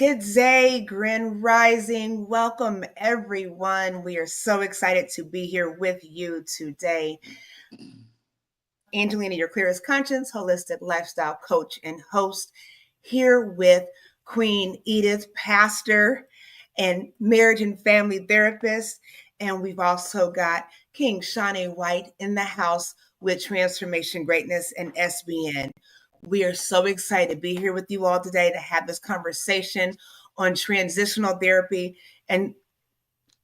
Good day, Grand Rising. Welcome, everyone. We are so excited to be here with you today. Angelina, your clearest conscience, holistic lifestyle coach and host, here with Queen Edith, pastor and marriage and family therapist. And we've also got King Shawn A in the house with Transformation Greatness and SBN. We are so excited to be here with you all today to have this conversation on transitional therapy. And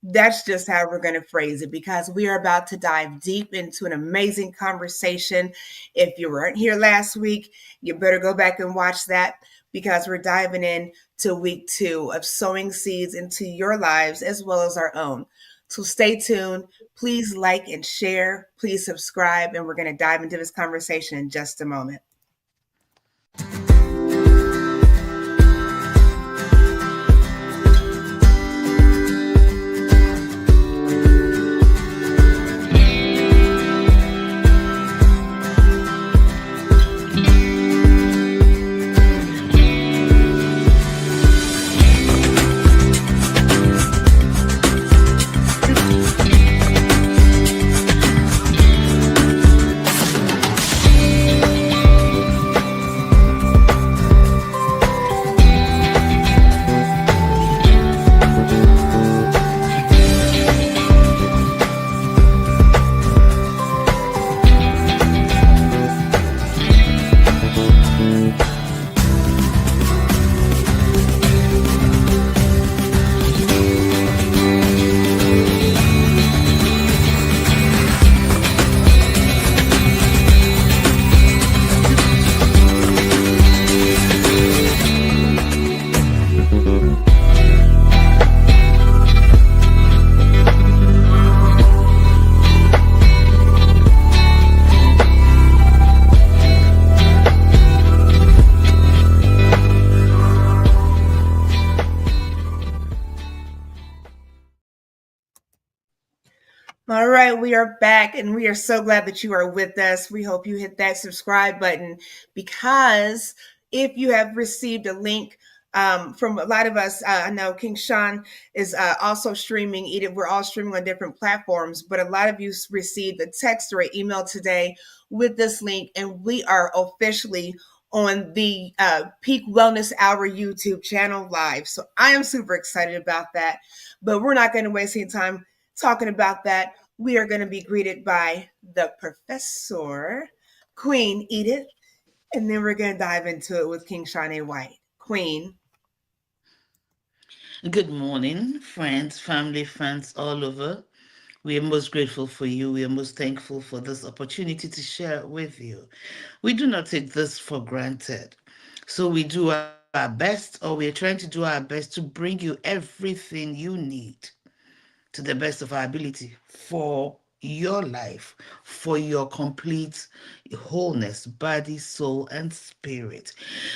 that's just how we're going to phrase it, because we are about to dive deep into an amazing conversation. If you weren't here last week, you better go back and watch that, because we're diving in to week 2 of sowing seeds into your lives as well as our own. So stay tuned. Please like and share. Please subscribe. And we're going to dive into this conversation in just a moment. All right, we are back, and we are so glad that you are with us. We hope you hit that subscribe button, because if you have received a link from a lot of us, I know King Shawn is also streaming. Edith, we're all streaming on different platforms, but a lot of you received a text or an email today with this link, and we are officially on the Peak Wellness Hour YouTube channel live. So I am super excited about that, but we're not going to waste any time talking about that. We are going to be greeted by the professor, Queen Edith, and then we're going to dive into it with King Shawn A. Queen. Good morning, friends, family, friends all over. We are most grateful for you. We are most thankful for this opportunity to share it with you. We do not take this for granted. So we do our best, or we are trying to do our best to bring you everything you need to the best of our ability for your life, for your complete wholeness, body, soul, and spirit.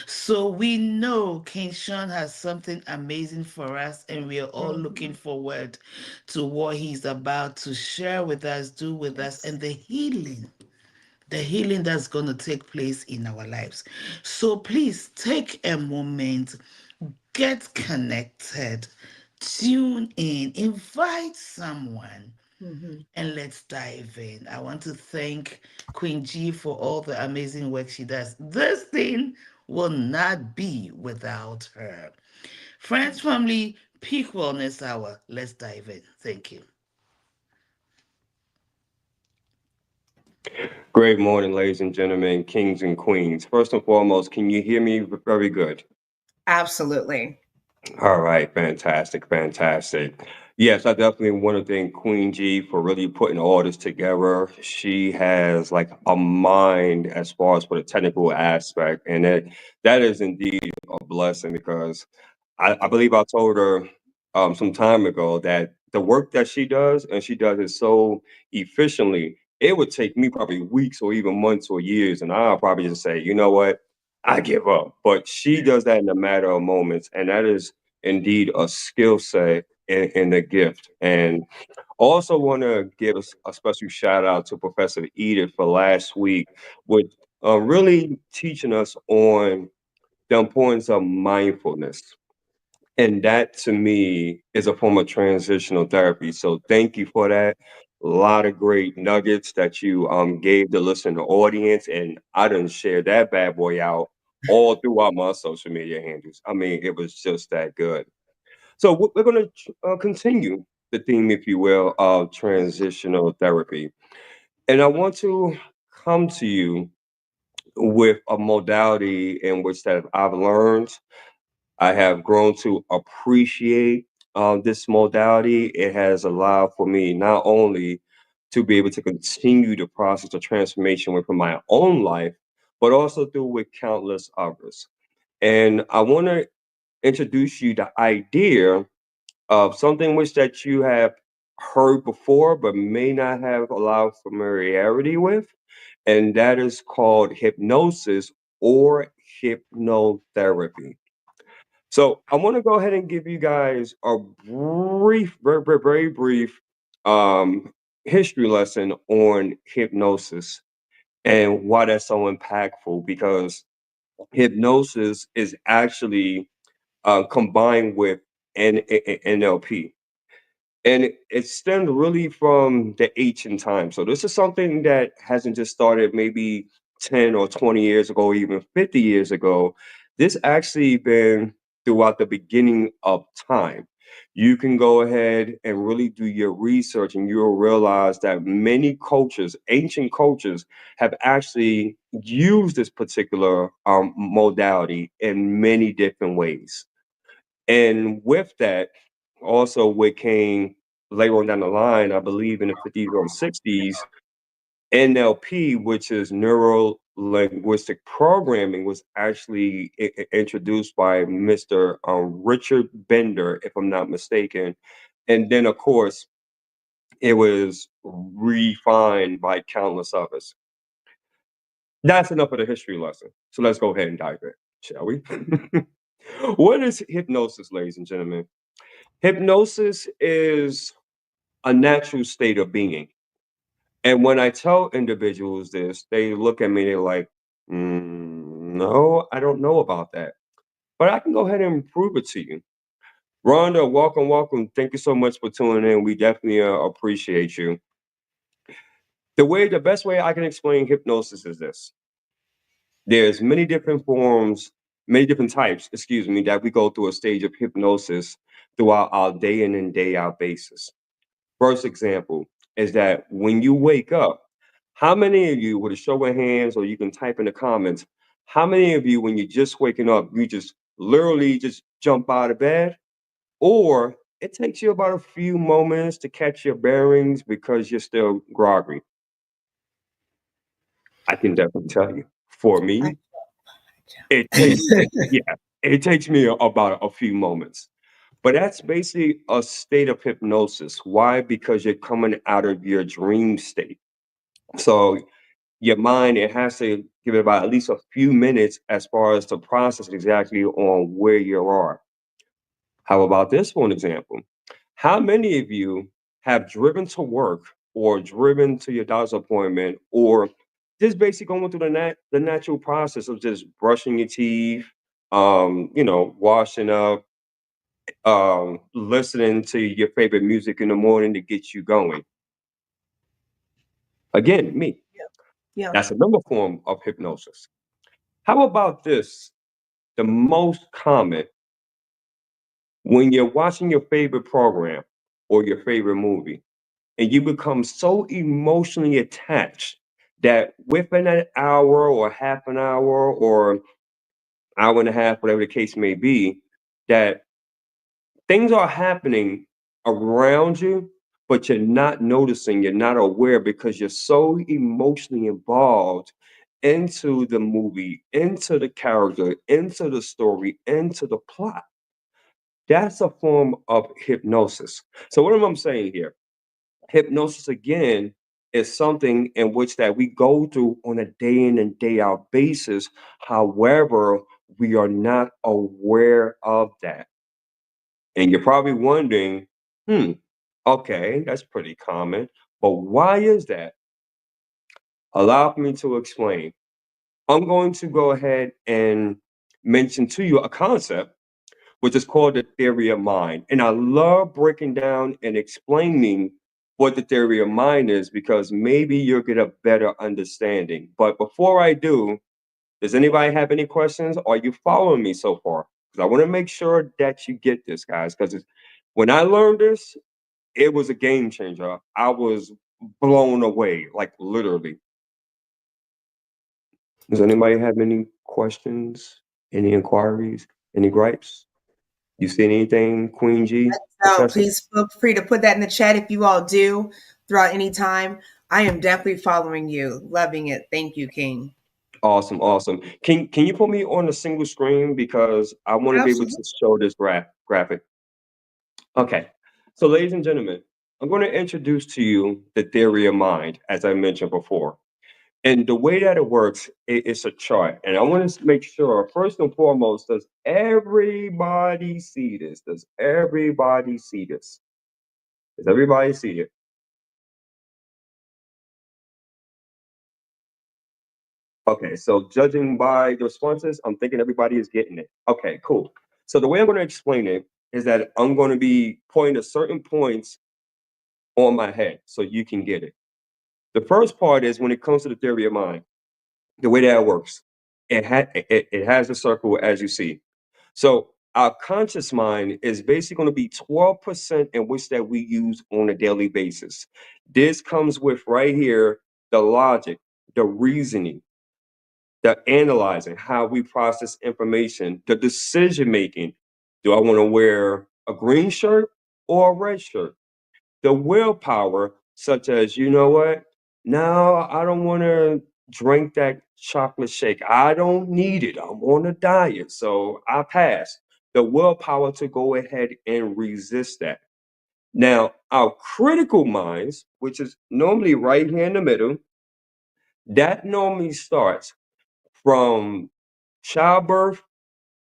So we know King Shawn has something amazing for us, and we are all looking forward to what he's about to share with us, do with us, and the healing that's going to take place in our lives. So please take a moment, get connected, tune in, invite someone, and let's dive in. I want to thank Queen G for all the amazing work she does. This thing will not be without her. Friends, family, Peak Wellness Hour. Let's dive in. Thank you. Great morning, ladies and gentlemen, kings and queens. First and foremost, can you hear me very good? Absolutely. All right, fantastic, fantastic. Yes, I definitely want to thank Queen G for really putting all this together. She has like a mind as far as for the technical aspect, and that is indeed a blessing, because I believe I told her some time ago that the work that she does, and she does it so efficiently, it would take me probably weeks or even months or years, and I'll probably just say, you know what, I give up. But she does that in a matter of moments, and that is indeed a skill set and a gift. And also want to give a special shout out to Professor Edith for last week with really teaching us on the importance of mindfulness. And that to me is a form of transitional therapy. So thank you for that. A lot of great nuggets that you gave the listening audience, and I done shared that bad boy out all throughout my social media handles. I mean, it was just that good. So we're going to continue the theme, if you will, of transitional therapy, and I want to come to you with a modality in which that I've learned I have grown to appreciate this modality. It has allowed for me not only to be able to continue the process of transformation within my own life, but also through with countless others. And I want to introduce you the idea of something which that you have heard before, but may not have a lot of familiarity with, and that is called hypnosis or hypnotherapy. So I want to go ahead and give you guys a brief, very, very, very brief um, history lesson on hypnosis and why that's so impactful. Because hypnosis is actually combined with NLP, and it stemmed really from the ancient times. So this is something that hasn't just started maybe 10 or 20 years ago, or even 50 years ago. This actually been throughout the beginning of time. You can go ahead and really do your research, and you'll realize that many cultures, ancient cultures, have actually used this particular modality in many different ways. And with that, also what came later on down the line, I believe in the 50s or 60s, NLP, which is neuro linguistic programming, was actually introduced by Mr. Richard Bender, if I'm not mistaken. And then, of course, it was refined by countless others. That's enough of the history lesson. So let's go ahead and dive in, shall we? What is hypnosis, ladies and gentlemen? Hypnosis is a natural state of being. And when I tell individuals this, they look at me, they're like, no, I don't know about that. But I can go ahead and prove it to you. Rhonda, welcome, welcome. Thank you so much for tuning in. We definitely appreciate you. The best way I can explain hypnosis is this. There's many different forms, many different types, excuse me, that we go through a stage of hypnosis throughout our day in and day out basis. First example is that when you wake up, how many of you, with a show of hands, or you can type in the comments, how many of you, when you're just waking up, you just literally just jump out of bed? Or it takes you about a few moments to catch your bearings because you're still groggy? I can definitely tell you. For I me, it takes me, yeah, it takes me about a few moments. But that's basically a state of hypnosis. Why? Because you're coming out of your dream state. So your mind, it has to give it about at least a few minutes as far as to process exactly on where you are. How about this for an example? How many of you have driven to work or driven to your doctor's appointment, or just basically going through the natural process of just brushing your teeth, washing up, listening to your favorite music in the morning to get you going? Again, me. yeah. That's another form of hypnosis. How about this? The most common, when you're watching your favorite program or your favorite movie, and you become so emotionally attached that within an hour or half an hour or hour and a half, whatever the case may be, that things are happening around you, but you're not noticing, you're not aware because you're so emotionally involved into the movie, into the character, into the story, into the plot. That's a form of hypnosis. So what am I saying here? Hypnosis again is something in which that we go through on a day in and day out basis. However, we are not aware of that. And you're probably wondering, hmm, okay, that's pretty common. But why is that? Allow me to explain. I'm going to go ahead and mention to you a concept which is called the theory of mind. And I love breaking down and explaining what the theory of mind is because maybe you'll get a better understanding. But before I do, does anybody have any questions? Are you following me so far? Because I want to make sure that you get this, guys. Because when I learned this, it was a game changer. I was blown away, like literally. Does anybody have any questions, any inquiries, any gripes? You seen anything, Queen G, So Professor? please feel free to put that in the chat if you all do throughout any time. I am definitely following you, loving it. Thank you, King. Awesome, awesome. Can you put me on a single screen because I want to be able Absolutely. to show this graphic? Okay. So, ladies and gentlemen, I'm going to introduce to you the theory of mind, as I mentioned before. And the way that it works, it's a chart. And I want to make sure, first and foremost, does everybody see this? Does everybody see this? Does everybody see it? Okay, so judging by the responses, I'm thinking everybody is getting it. Okay, cool. So the way I'm going to explain it is that I'm going to be pointing to certain points on my head so you can get it. The first part is when it comes to the theory of mind, the way that it works. It has a circle as you see. So our conscious mind is basically going to be 12% in which that we use on a daily basis. This comes with right here the logic, the reasoning, the analyzing, how we process information, the decision making. Do I want to wear a green shirt or a red shirt? The willpower, such as, you know what? No, I don't want to drink that chocolate shake. I don't need it. I'm on a diet. So I pass. The willpower to go ahead and resist that. Now, our critical minds, which is normally right here in the middle, that normally starts from childbirth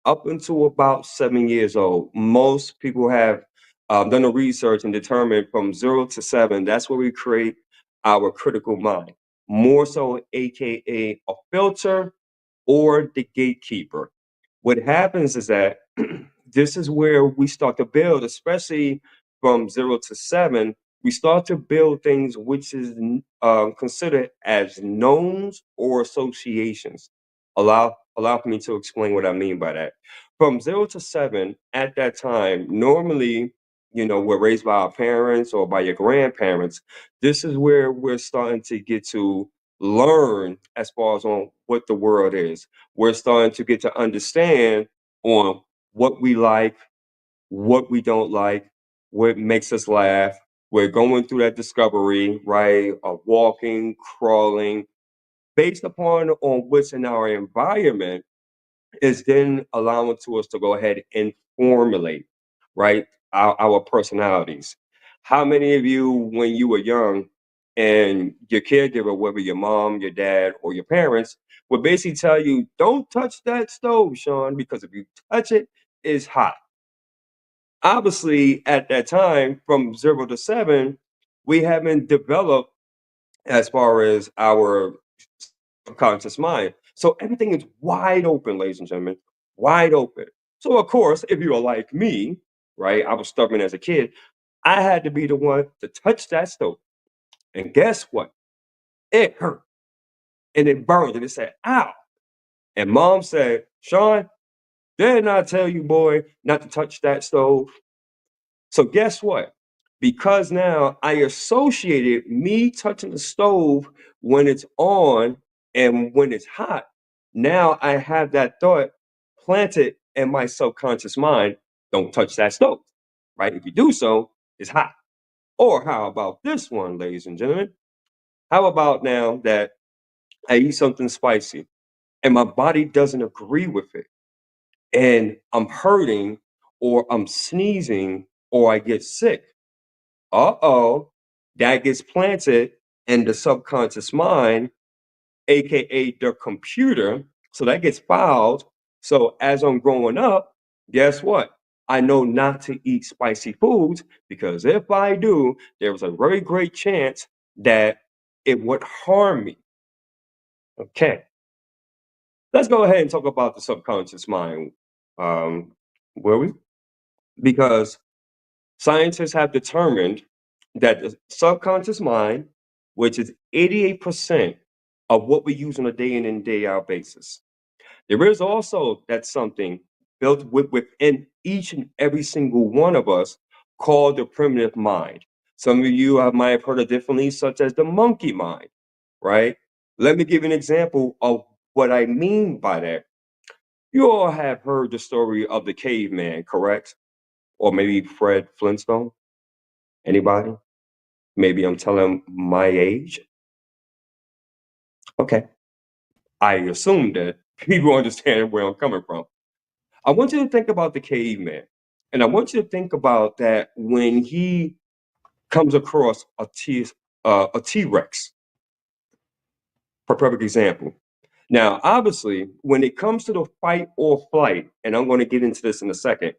up until about 7 years old. Most people have done the research and determined from 0 to 7, that's where we create our critical mind. More so, AKA a filter or the gatekeeper. What happens is that this is where we start to build, especially from 0 to 7, we start to build things which is considered as knowns or associations. Allow for me to explain what I mean by that. From 0 to 7, at that time, normally, we're raised by our parents or by your grandparents. This is where we're starting to get to learn as far as on what the world is. We're starting to get to understand on what we like, what we don't like, what makes us laugh. We're going through that discovery, right, of walking, crawling, based upon on what's in our environment is then allowing to us to go ahead and formulate, right, our personalities. How many of you, when you were young, and your caregiver, whether your mom, your dad, or your parents, would basically tell you, "Don't touch that stove, Sean, because if you touch it, it's hot." Obviously, at that time, from 0 to 7, we haven't developed as far as our subconscious mind. So everything is wide open, ladies and gentlemen, wide open. So of course, if you are like me, right, I was stubborn as a kid. I had to be the one to touch that stove. And guess what? It hurt and it burned and it said, "Ow." And mom said, "Sean, did not tell you, boy, not to touch that stove?" So guess what? Because now I associated me touching the stove when it's on and when it's hot. Now I have that thought planted in my subconscious mind. Don't touch that stove, right? If you do so, it's hot. Or how about this one, ladies and gentlemen? How about now that I eat something spicy and my body doesn't agree with it and I'm hurting or I'm sneezing or I get sick? Uh-oh, that gets planted in the subconscious mind, aka the computer. So that gets filed. So as I'm growing up, guess what? I know not to eat spicy foods because if I do, there's a very great chance that it would harm me. Okay, let's go ahead and talk about the subconscious mind. Where we? because scientists have determined that the subconscious mind, which is 88% of what we use on a day in and day out basis, there is also that something built within each and every single one of us called the primitive mind. Some of you might have heard it differently, such as the monkey mind, right? Let me give you an example of what I mean by that. You all have heard the story of the caveman, correct? Or maybe Fred Flintstone? Anybody? Maybe I'm telling my age. Okay. I assume that people understand where I'm coming from. I want you to think about the caveman. And I want you to think about that when he comes across a T-Rex, for perfect example. Now, obviously, when it comes to the fight or flight, and I'm going to get into this in a second,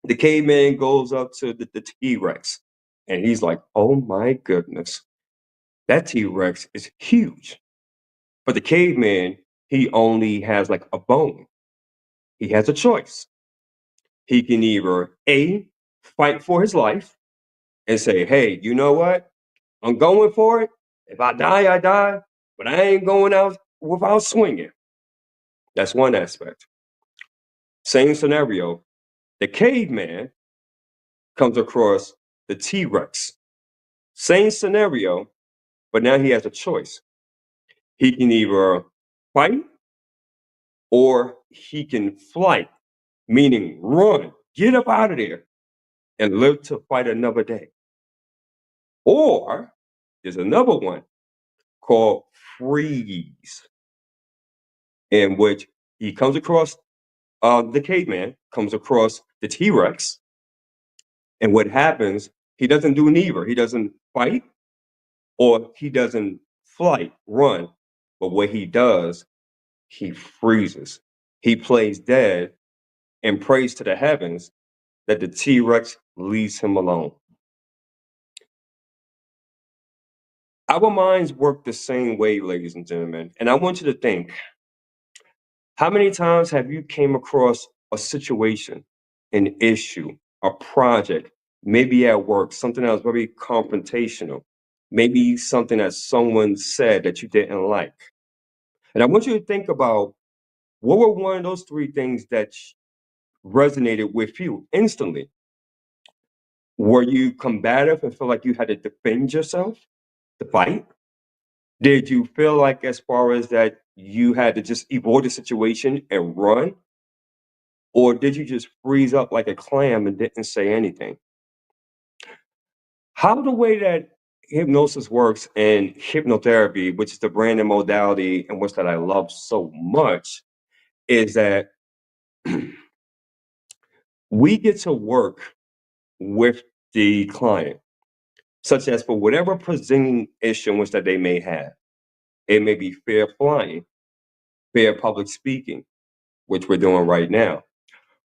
the caveman goes up to the T-Rex and he's like, oh my goodness, that T-Rex is huge. But the caveman, he only has like a bone. He has a choice. He can either A, fight for his life and say, hey, you know what? I'm going for it. If I die, I die, but I ain't going out without swinging. That's one aspect. Same scenario. The caveman comes across the T Rex. Same scenario, but now he has a choice. He can either fight or he can flight, meaning run, get up out of there and live to fight another day. Or there's another one called freeze, in which he comes across the caveman, comes across the T Rex, and what happens, he doesn't do neither. He doesn't fight or he doesn't flight, run. But what he does, he freezes. He plays dead and prays to the heavens that the T Rex leaves him alone. Our minds work the same way, ladies and gentlemen. And I want you to think, how many times have you came across a situation, an issue, a project, maybe at work, something that was very confrontational, maybe something that someone said that you didn't like? And I want you to think about what were one of those three things that resonated with you instantly? Were you combative and feel like you had to defend yourself, to fight? Did you feel like, as far as that, you had to just avoid the situation and run? Or did you just freeze up like a clam and didn't say anything? How the way that hypnosis works and hypnotherapy, which is the brand and modality in which that I love so much, is that we get to work with the client, such as for whatever presenting issue in which that they may have. It may be fear of flying, fear of public speaking, which we're doing right now,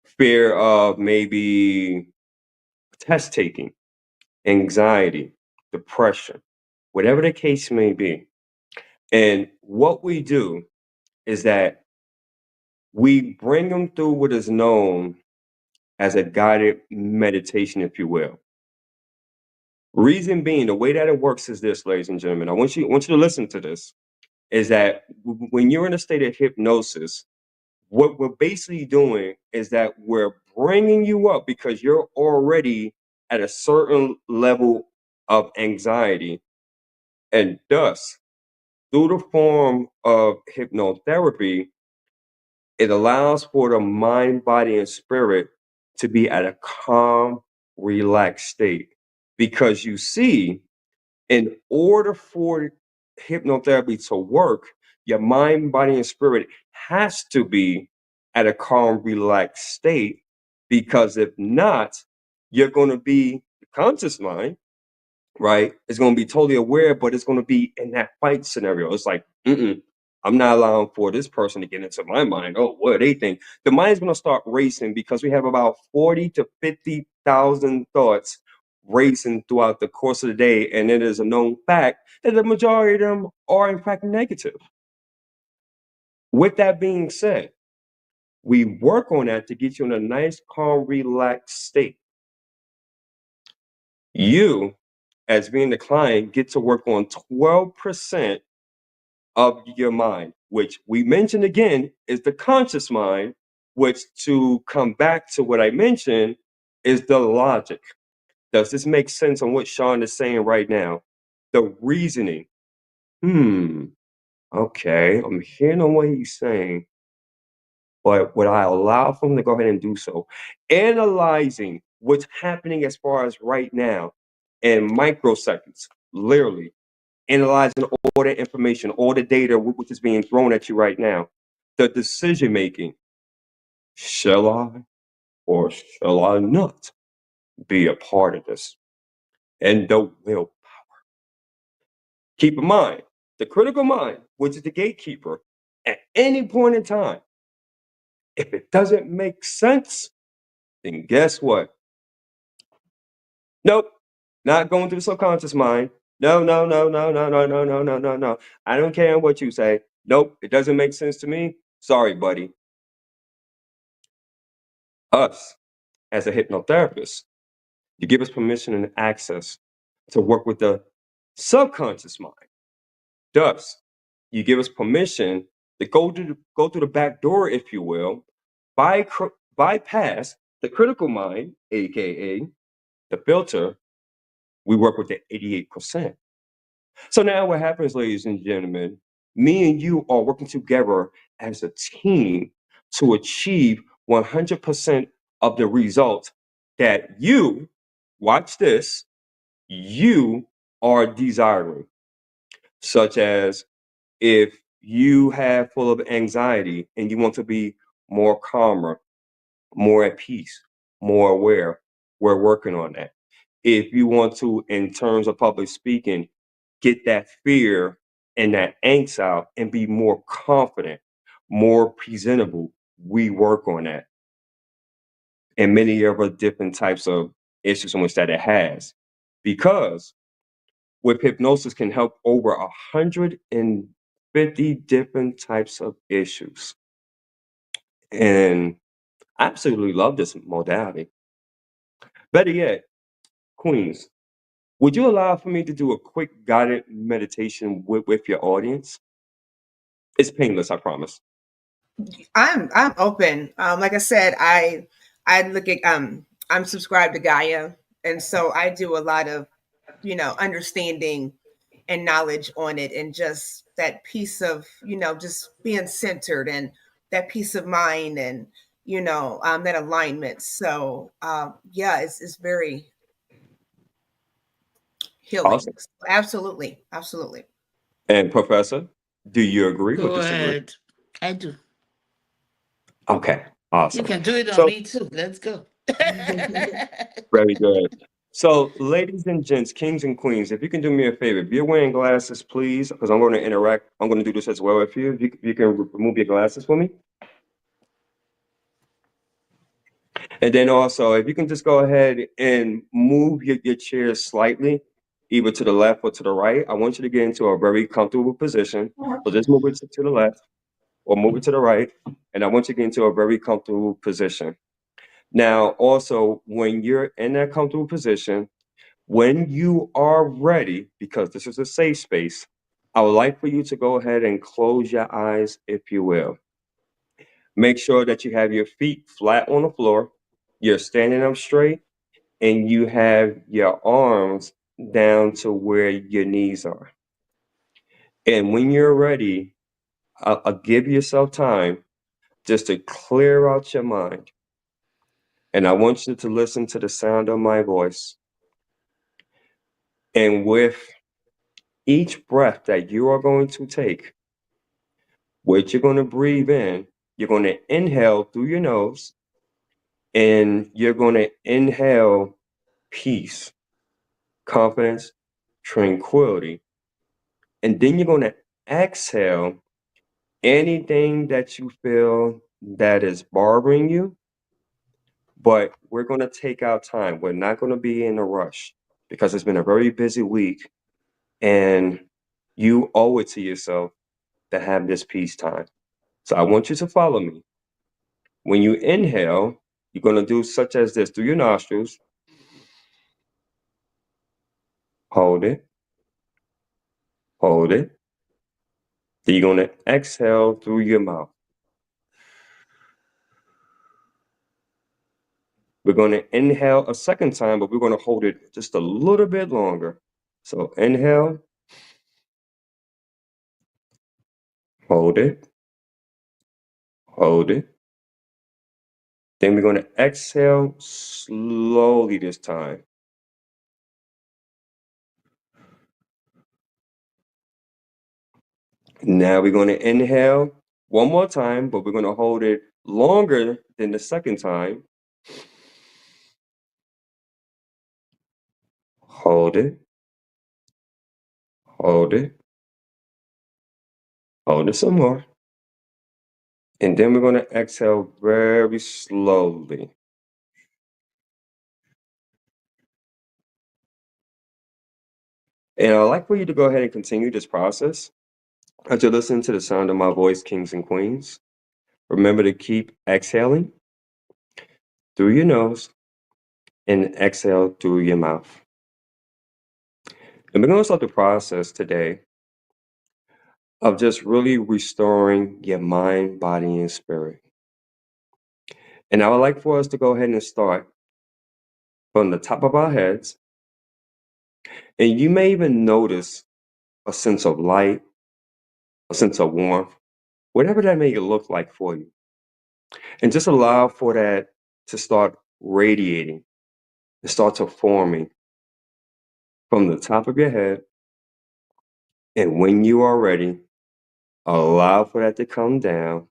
fear of maybe test taking, anxiety, depression, whatever the case may be. And what we do is that we bring them through what is known as a guided meditation, if you will. Reason being, the way that it works is this, ladies and gentlemen. I want you to listen to this. Is that when you're in a state of hypnosis, what we're basically doing is that we're bringing you up because you're already at a certain level of anxiety, and thus, through the form of hypnotherapy, it allows for the mind, body, and spirit to be at a calm, relaxed state. Because you see, in order for hypnotherapy to work, your mind, body, and spirit has to be at a calm, relaxed state. Because if not, you're going to be the conscious mind, right? It's going to be totally aware, but it's going to be in that fight scenario. It's like, I'm not allowing for this person to get into my mind. Oh, what do they think? The mind's going to start racing because we have about 40 to 50,000 thoughts racing throughout the course of the day. And it is a known fact that the majority of them are, in fact, negative. With that being said, We work on that to get you in a nice, calm, relaxed state. You, as being the client, get to work on 12% of your mind, which we mentioned again is the conscious mind, which, to come back to what I mentioned, is the logic. Does this make sense on what Shawn is saying right now? The reasoning. Okay, I'm hearing on what he's saying, but would I allow for him to go ahead and do so? Analyzing what's happening as far as right now in microseconds, literally analyzing all the information, all the data which is being thrown at you right now. The decision making, shall I or shall I not be a part of this? And the will. Keep in mind, the critical mind, which is the gatekeeper, at any point in time, if it doesn't make sense, then guess what? Nope, not going through the subconscious mind. No, no, no, no, no, no, no, no, no, no, no. I don't care what you say. Nope, it doesn't make sense to me. Sorry, buddy. Us, as a hypnotherapist, you give us permission and access to work with the subconscious mind. Thus, you give us permission to go through the back door, if you will, bypass the critical mind, aka the filter. We work with the 88%. So now what happens, ladies and gentlemen, me and you are working together as a team to achieve 100% of the results that you, watch this, you are desiring. Such as, if you have full of anxiety and you want to be more calmer, more at peace, more aware, we're working on that. If you want to, in terms of public speaking, get that fear and that angst out and be more confident, more presentable, we work on that. And many other different types of issues in which that it has. Because with hypnosis can help over 150 different types of issues. And I absolutely love this modality. Better yet, Queens, would you allow for me to do a quick guided meditation with your audience? It's painless, I promise. I'm open. Like I said, I look at I'm subscribed to Gaia, and so I do a lot of understanding and knowledge on it, and just that piece of just being centered and that peace of mind, and that alignment. So yeah, it's very healing. Awesome. Absolutely, absolutely. And Professor, do you agree or Go disagree? ahead. I do. Okay, You awesome. can do it on So, me too. Let's go. very good. So, ladies and gents, kings and queens, if you can do me a favor, if you're wearing glasses, please, because I'm going to interact, I'm going to do this as well with you. If you can remove your glasses for me. And then also, if you can just go ahead and move your chair slightly, either to the left or to the right. I want you to get into a very comfortable position. So just move it to the left or move it to the right. And I want you to get into a very comfortable position. Now, also, when you're in that comfortable position, when you are ready, because this is a safe space, I would like for you to go ahead and close your eyes, if you will. Make sure that you have your feet flat on the floor, you're standing up straight, and you have your arms down to where your knees are. And when you're ready, I'll give yourself time just to clear out your mind. And I want you to listen to the sound of my voice. And with each breath that you are going to take, what you're going to breathe in, you're going to inhale through your nose, and you're going to inhale peace, confidence, tranquility. And then you're going to exhale anything that you feel that is bothering you. But we're going to take our time. We're not going to be in a rush because it's been a very busy week, and you owe it to yourself to have this peace time. So I want you to follow me. When you inhale, you're going to do such as this through your nostrils. Hold it, hold it. Then you're going to exhale through your mouth. We're going to inhale a second time, but we're going to hold it just a little bit longer. So inhale, hold it, hold it. Then we're going to exhale slowly this time. Now we're going to inhale one more time, but we're going to hold it longer than the second time. Hold it, hold it, hold it some more. And then we're going to exhale very slowly. And I'd like for you to go ahead and continue this process as you listen to the sound of my voice, kings and queens. Remember to keep exhaling through your nose and exhale through your mouth. And we're going to start the process today of just really restoring your mind, body, and spirit. And I would like for us to go ahead and start from the top of our heads. And you may even notice a sense of light, a sense of warmth, whatever that may look like for you. And just allow for that to start radiating and start to forming from the top of your head. And when you are ready, allow for that to come down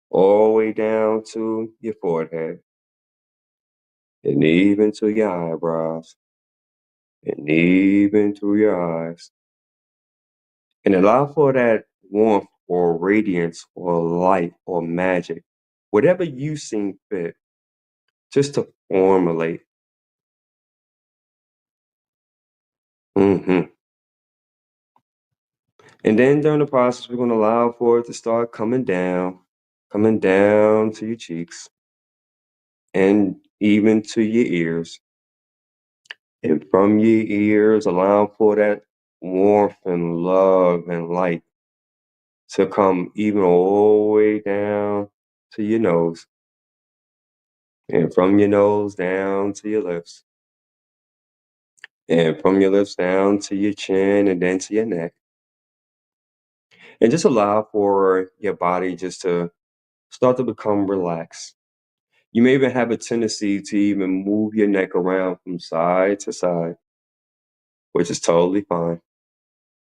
all the way down to your forehead and even to your eyebrows and even through your eyes. And allow for that warmth or radiance or light or magic, whatever you seem fit, just to formulate. And then during the process, we're going to allow for it to start coming down to your cheeks and even to your ears. And from your ears, allow for that warmth and love and light to come even all the way down to your nose. And from your nose down to your lips. And from your lips down to your chin and then to your neck. And just allow for your body just to start to become relaxed. You may even have a tendency to even move your neck around from side to side, which is totally fine.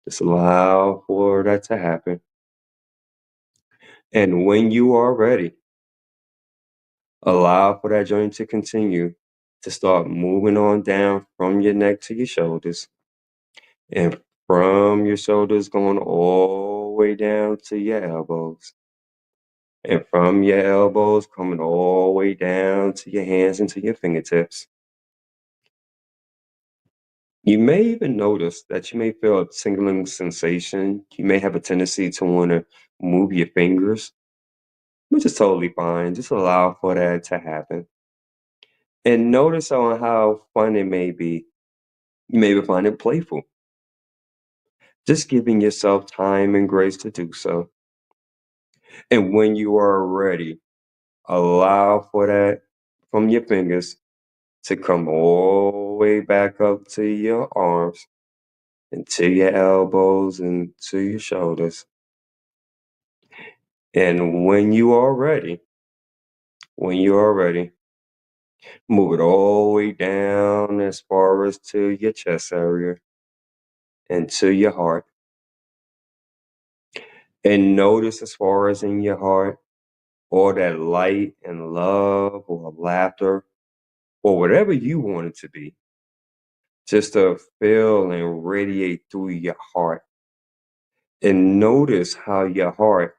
Just allow for that to happen. And when you are ready, allow for that joint to continue to start moving on down from your neck to your shoulders. And from your shoulders going all the way down to your elbows. And from your elbows coming all the way down to your hands and to your fingertips. You may even notice that you may feel a tingling sensation. You may have a tendency to want to move your fingers, which is totally fine. Just allow for that to happen. And notice on how fun it may be. You may even find it playful. Just giving yourself time and grace to do so. And when you are ready, allow for that from your fingers to come all the way back up to your arms and to your elbows and to your shoulders. And when you are ready, move it all the way down as far as to your chest area and to your heart. And notice as far as in your heart, all that light and love or laughter or whatever you want it to be, just to feel and radiate through your heart. And notice how your heart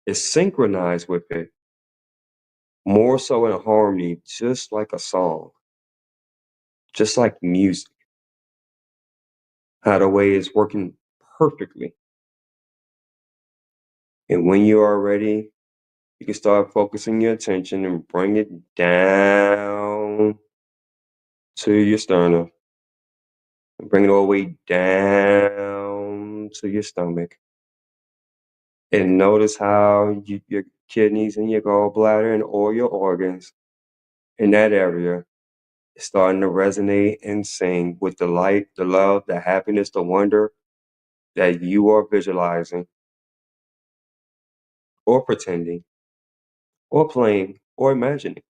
is synchronized with it, more so in harmony, just like a song, just like music, how the way it's working perfectly. And when you are ready, you can start focusing your attention and bring it down to your sternum. Bring it all the way down to your stomach. And notice how your kidneys and your gallbladder and all your organs in that area is starting to resonate and sing with the light, the love, the happiness, the wonder that you are visualizing or pretending or playing or imagining.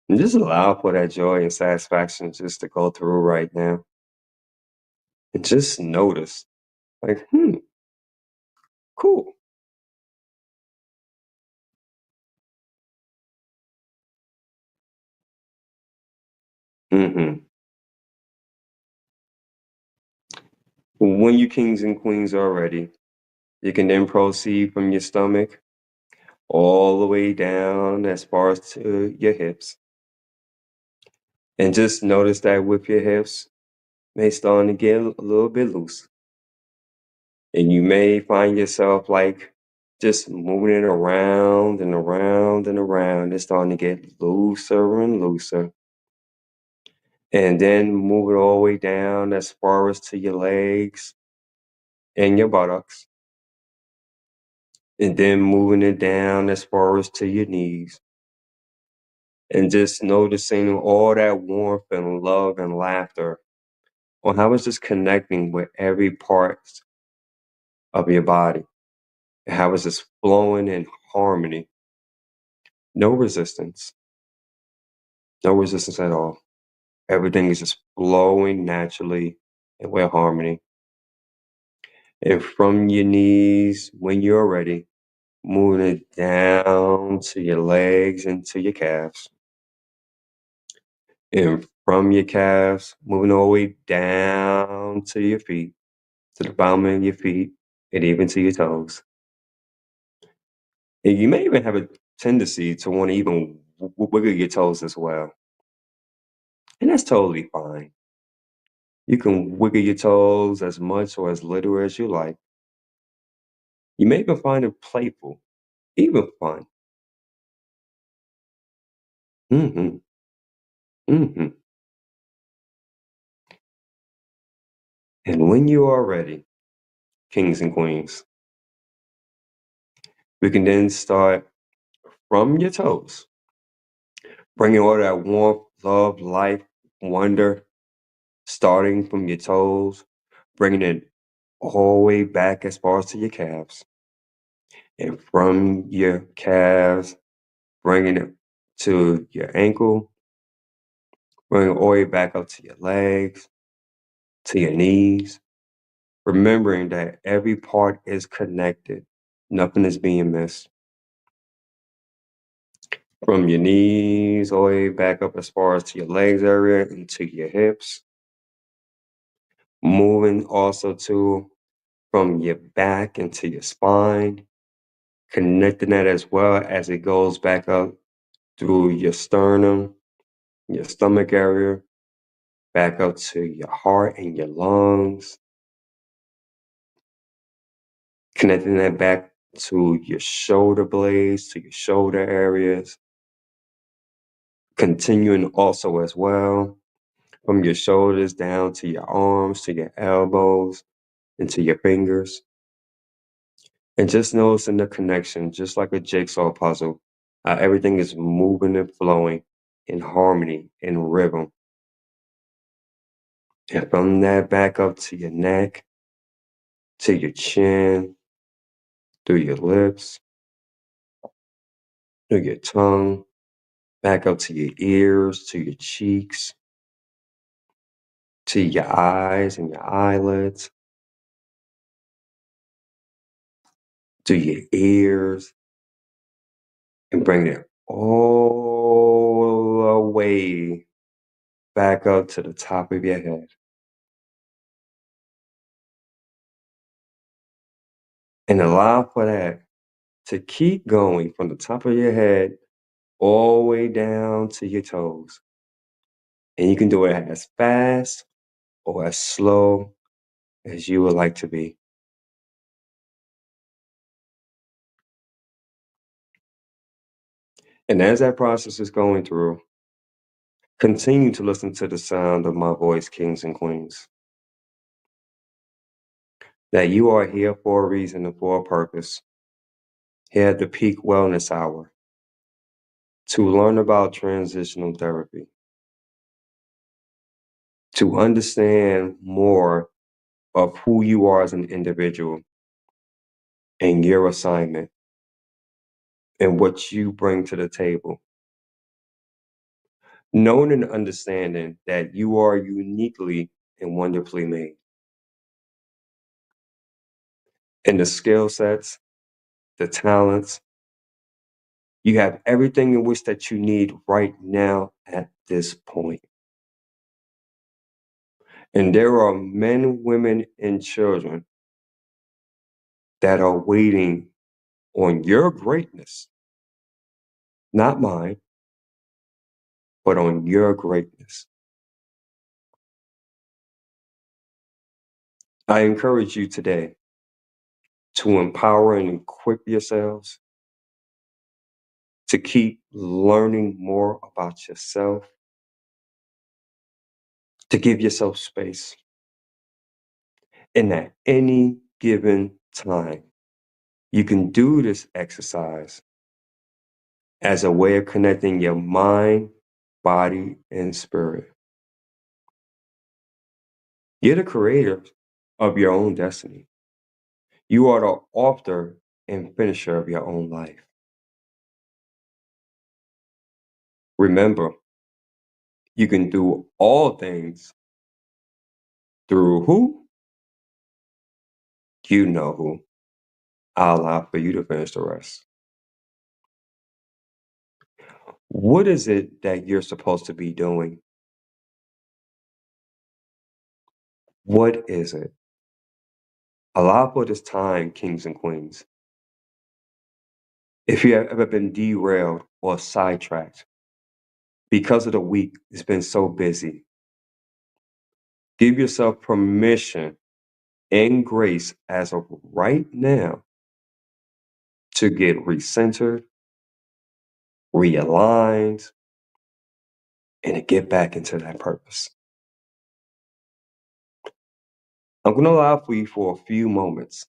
And just allow for that joy and satisfaction just to go through right now. And just notice, like, cool. hmm When you kings and queens are ready, you can then proceed from your stomach all the way down as far as to your hips. And just notice that with your hips, may start to get a little bit loose. And you may find yourself like just moving it around and around and around. It's starting to get looser and looser. And then move it all the way down as far as to your legs and your buttocks. And then moving it down as far as to your knees. And just noticing all that warmth and love and laughter on how it's just connecting with every part of your body. And how it's just flowing in harmony. No resistance. No resistance at all. Everything is just flowing naturally and with harmony. And from your knees, when you're ready, moving it down to your legs and to your calves. And from your calves, moving all the way down to your feet, to the bottom of your feet, and even to your toes. And you may even have a tendency to want to even wiggle your toes as well. And that's totally fine. You can wiggle your toes as much or as little as you like. You may even find it playful, even fun. hmm hmm And when you are ready, kings and queens, we can then start from your toes, bringing all that warmth, love, life, wonder, starting from your toes, bringing it all the way back as far as to your calves. And from your calves, bringing it to your ankle, bringing it all the way back up to your legs, to your knees, remembering that every part is connected. Nothing is being missed. From your knees all the way back up as far as to your legs area and to your hips. Moving also to from your back into your spine, connecting that as well as it goes back up through your sternum, your stomach area, back up to your heart and your lungs, connecting that back to your shoulder blades, to your shoulder areas, continuing also as well from your shoulders down to your arms, to your elbows, and to your fingers. And just noticing the connection, just like a jigsaw puzzle, how everything is moving and flowing in harmony, in rhythm. And from that back up to your neck, to your chin, through your lips, through your tongue, back up to your ears, to your cheeks, to your eyes and your eyelids, to your ears, and bring it all the way back up to the top of your head. And allow for that to keep going from the top of your head all the way down to your toes. And you can do it as fast or as slow as you would like to be. And as that process is going through, continue to listen to the sound of my voice, kings and queens. That you are here for a reason and for a purpose. Here at the Peak Wellness Hour to learn about transitional therapy, to understand more of who you are as an individual and your assignment and what you bring to the table. Knowing and understanding that you are uniquely and wonderfully made. And the skill sets, the talents, you have everything in which that you need right now at this point. And there are men, women, and children that are waiting on your greatness, not mine, but on your greatness. I encourage you today to empower and equip yourselves to keep learning more about yourself, to give yourself space. And at any given time, you can do this exercise as a way of connecting your mind, body, and spirit. You're the creator of your own destiny. You are the author and finisher of your own life. Remember, you can do all things through who? You know who. I'll allow for you to finish the rest. What is it that you're supposed to be doing? What is it? Allow for this time, kings and queens. If you have ever been derailed or sidetracked because of the week, it's been so busy. Give yourself permission and grace as of right now to get recentered, realigned, and to get back into that purpose. I'm going to allow for you for a few moments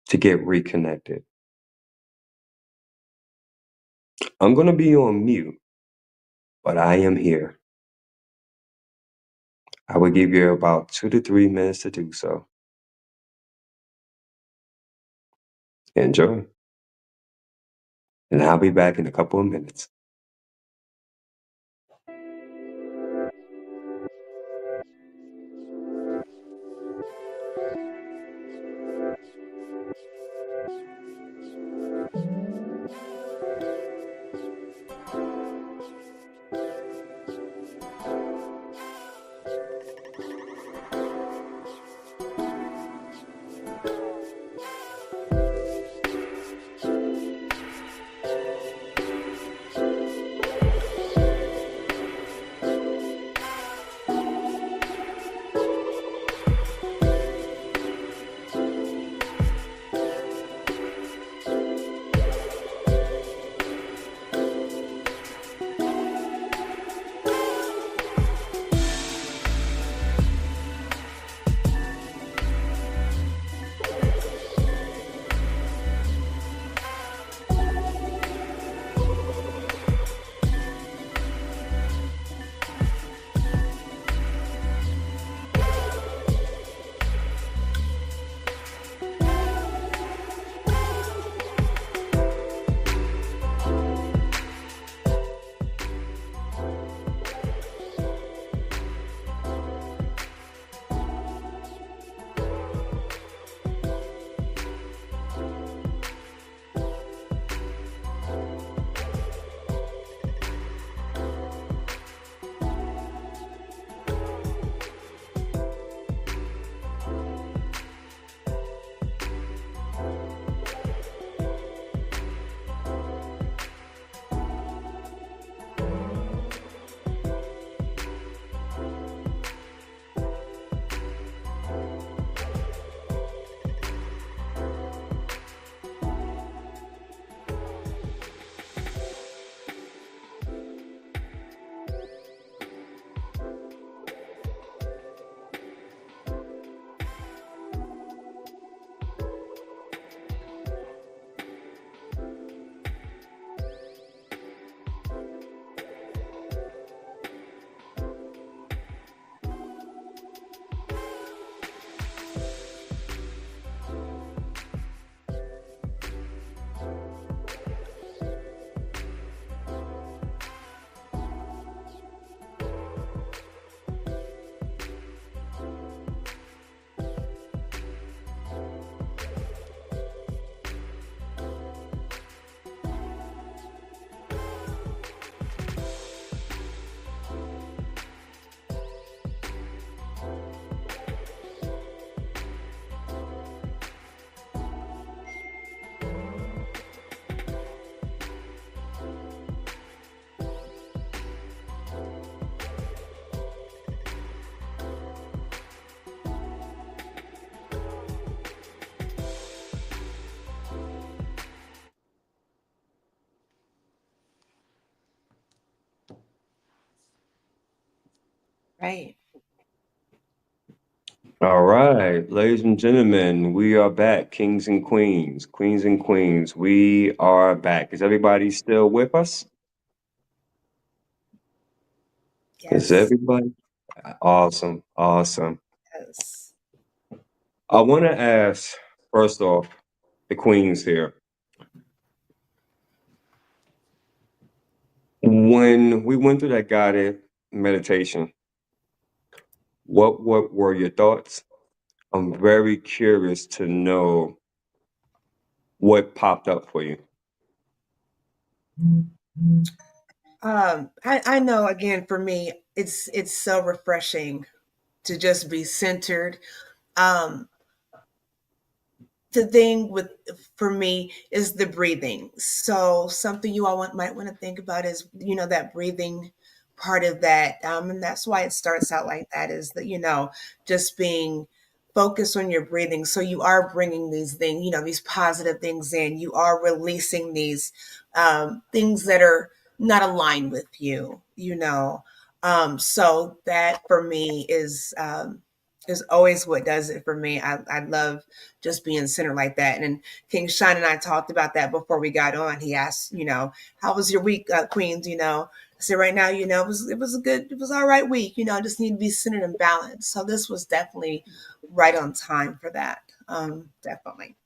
to get reconnected. I'm going to be on mute, but I am here. I will give you about 2 to 3 minutes to do so. Enjoy. And I'll be back in a couple of minutes. Right. All right, ladies and gentlemen, we are back. Kings and queens, queens and queens. We are back. Is everybody still with us? Is Yes. everybody? Awesome, awesome. Yes. I want to ask, first off, the queens here. When we went through that guided meditation, what were your thoughts? I'm very curious to know what popped up for you. I know again for me, it's so refreshing to just be centered. Um, the thing with for me is the breathing. So something you all might want to think about is that breathing part of that, and that's why it starts out like that. Is that just being focused on your breathing. So you are bringing these things, these positive things in. You are releasing these things that are not aligned with you. So that for me is always what does it for me. I love just being centered like that. And King Sean and I talked about that before we got on. He asked, how was your week, Queens? I said right now, it was a good, it was all right week. I just need to be centered and balanced. So this was definitely right on time for that. Definitely.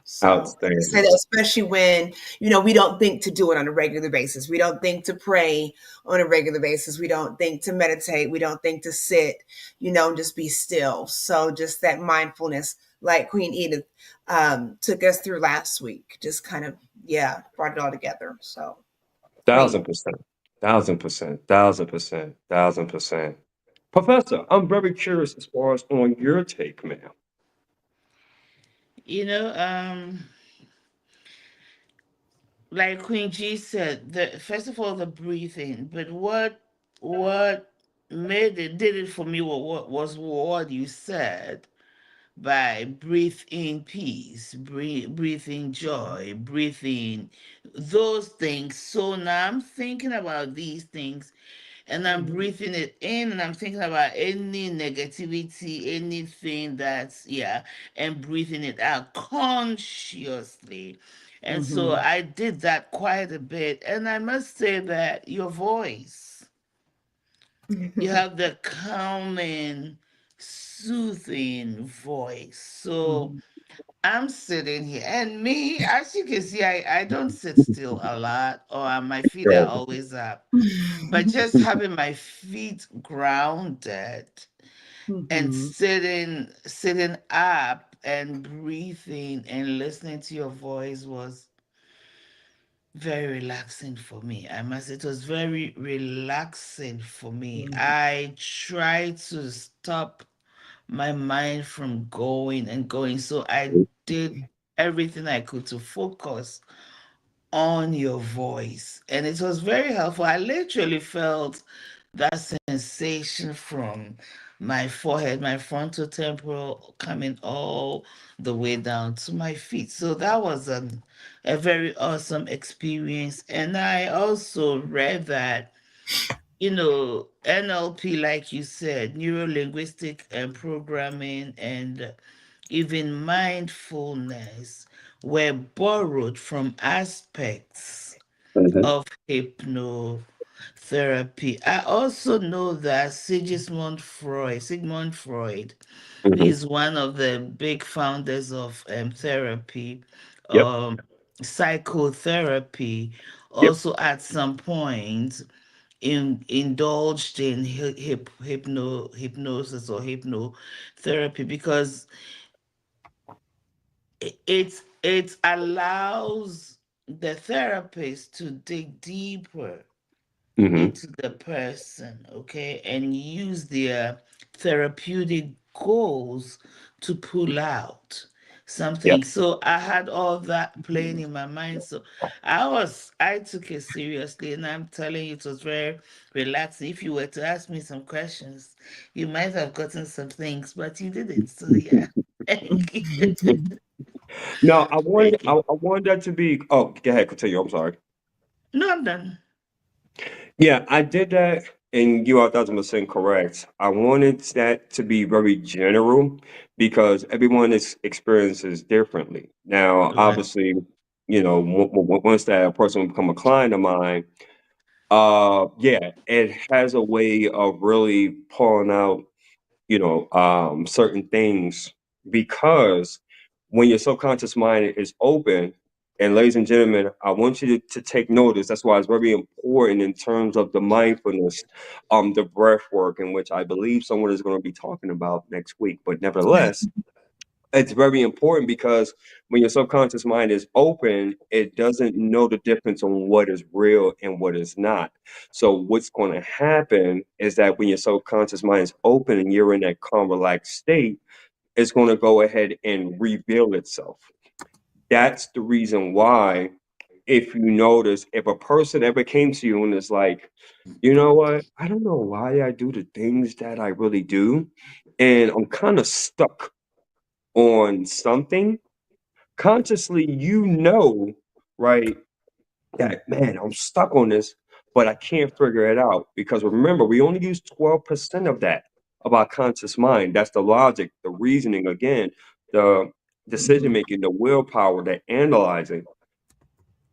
So I say Outstanding. that especially when, we don't think to do it on a regular basis. We don't think to pray on a regular basis. We don't think to meditate. We don't think to sit, just be still. So just that mindfulness, like Queen Edith took us through last week, just kind of, yeah, brought it all together. So great. 1000%. 1000%. 1000%. 1000%. Professor, I'm very curious as far as on your take, ma'am. You know, like Queen G said, the first of all the breathing, but what made it did it for me what was what you said by breathe in peace, breathe in joy, breathe in those things. So now I'm thinking about these things and I'm Mhm. breathing it in and I'm thinking about any negativity, anything that's, yeah, and breathing it out consciously. And so Mhm. I did that quite a bit. And I must say that your voice, you have the calming, soothing voice. So Mhm. I'm sitting here, and me, as you can see, I don't sit still a lot, or my feet are Sure. always up. But just having my feet grounded and Mhm. sitting up and breathing and listening to your voice was very relaxing for me. I must say it was very relaxing for me. Mhm. I try to stop my mind from going and going. So I did everything I could to focus on your voice. And it was very helpful. I literally felt that sensation from my forehead, my frontal temporal coming all the way down to my feet. So that was a very awesome experience. And I also read that, NLP, like you said, neuro linguistic and programming and even mindfulness were borrowed from aspects Mhm. of hypnotherapy. I also know that Sigmund Freud, who Mhm. is one of the big founders of therapy, Yep. um, psychotherapy, Yep. also at some point indulged in hypnosis or hypnotherapy because it allows the therapist to dig deeper Mhm. into the person, okay, and use their therapeutic goals to pull out Yep. something. So I had all that playing in my mind. So I took it seriously, and I'm telling you, it was very relaxing. If you were to ask me some questions, you might have gotten some things, but you didn't. So yeah. Thank you. No, I wanted Thank you. I wanted that to be. Oh, go ahead, continue. I'm sorry. No, I'm done. Yeah, I did that. And you are 1,000% correct. I wanted that to be very general because everyone is experiences differently. Now, Right. obviously, once that person become a client of mine, yeah, it has a way of really pulling out certain things because when your subconscious mind is open, and ladies and gentlemen, I want you to take notice. That's why it's very important in terms of the mindfulness, the breath work, in which I believe someone is going to be talking about next week. But nevertheless, it's very important because when your subconscious mind is open, it doesn't know the difference on what is real and what is not. So what's going to happen is that when your subconscious mind is open and you're in that calm, relaxed state, it's going to go ahead and reveal itself. That's the reason why, if you notice, if a person ever came to you and is like, you know what, I don't know why I do the things that I really do, and I'm kind of stuck on something, consciously, right, that man, I'm stuck on this, but I can't figure it out. Because remember, we only use 12% of that, of our conscious mind. That's the logic, the reasoning, again, the decision making, the willpower, the analyzing.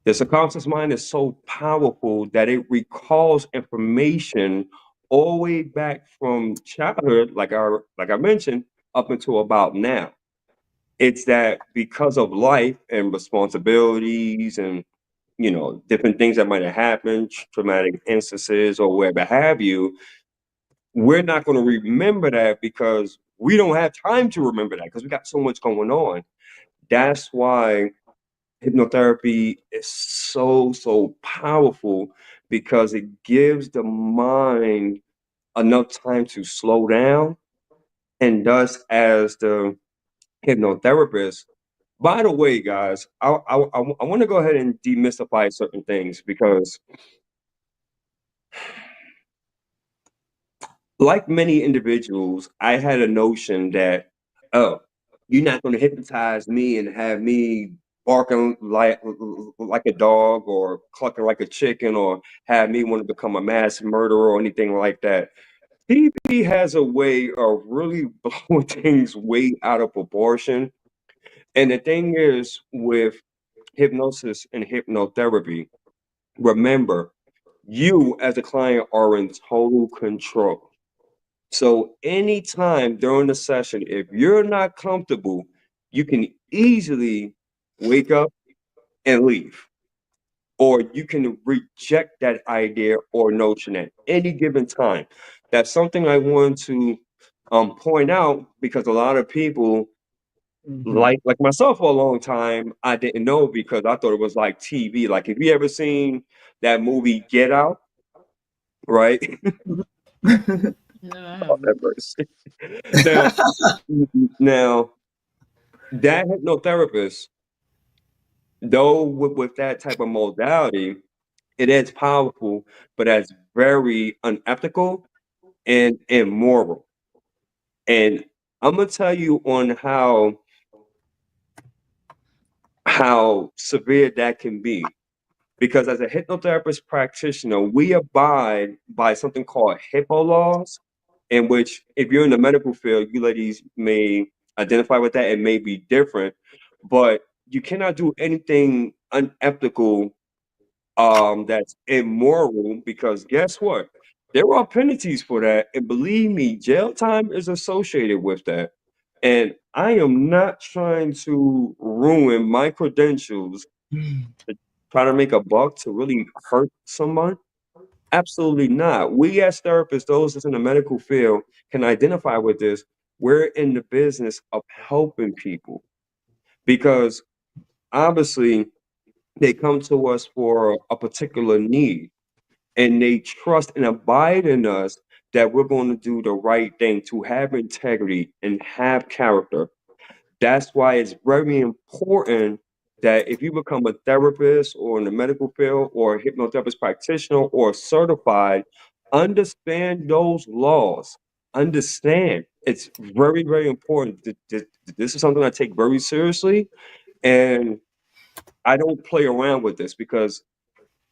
The subconscious mind is so powerful that it recalls information all the way back from childhood, like I mentioned, up until about now. It's that because of life and responsibilities and different things that might have happened, traumatic instances or whatever have you, we're not going to remember that because we don't have time to remember that because we got so much going on. That's why hypnotherapy is so powerful, because it gives the mind enough time to slow down, and thus as the hypnotherapist. By the way, guys, I want to go ahead and demystify certain things because, like many individuals, I had a notion that, oh, you're not going to hypnotize me and have me barking like a dog or clucking like a chicken or have me want to become a mass murderer or anything like that. TV has a way of really blowing things way out of proportion. And the thing is, with hypnosis and hypnotherapy, remember, you as a client are in total control. So anytime during the session, if you're not comfortable, you can easily wake up and leave. Or you can reject that idea or notion at any given time. That's something I want to point out, because a lot of people, Mm-hmm. like myself, for a long time, I didn't know because I thought it was like TV. Like, have you ever seen that movie Get Out? Right? No, I That haven't. verse. Now, now that hypnotherapist, though with that type of modality, it is powerful, but that's very unethical and immoral. And I'm gonna tell you on how severe that can be. Because as a hypnotherapist practitioner, we abide by something called HIPAA laws, in which, if you're in the medical field, you ladies may identify with that. It may be different, but you cannot do anything unethical, that's immoral, because guess what? There are penalties for that. And believe me, jail time is associated with that. And I am not trying to ruin my credentials to try to make a buck to really hurt someone. Absolutely not. We as therapists, those that's in the medical field, can identify with this. We're in the business of helping people because obviously they come to us for a particular need, and they trust and abide in us that we're going to do the right thing, to have integrity and have character. That's why it's very important that if you become a therapist or in the medical field or a hypnotherapist practitioner or certified, understand those laws. Understand. It's very, very important. This is something I take very seriously, and I don't play around with this because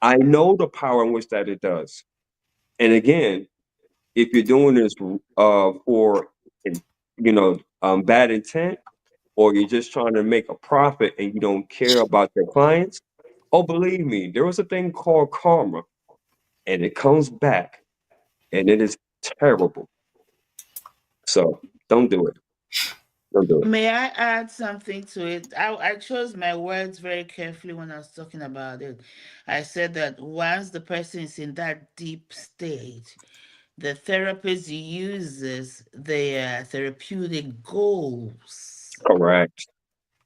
I know the power in which that it does. And again, If you're doing this for you know bad intent, or you're just trying to make a profit and you don't care about your clients, oh, believe me, there was a thing called karma, and it comes back, and it is terrible. So don't do it. Don't do it. May I add something to it? I chose my words very carefully when I was talking about it. I said that once the person is in that deep state, the therapist uses their therapeutic goals. Correct.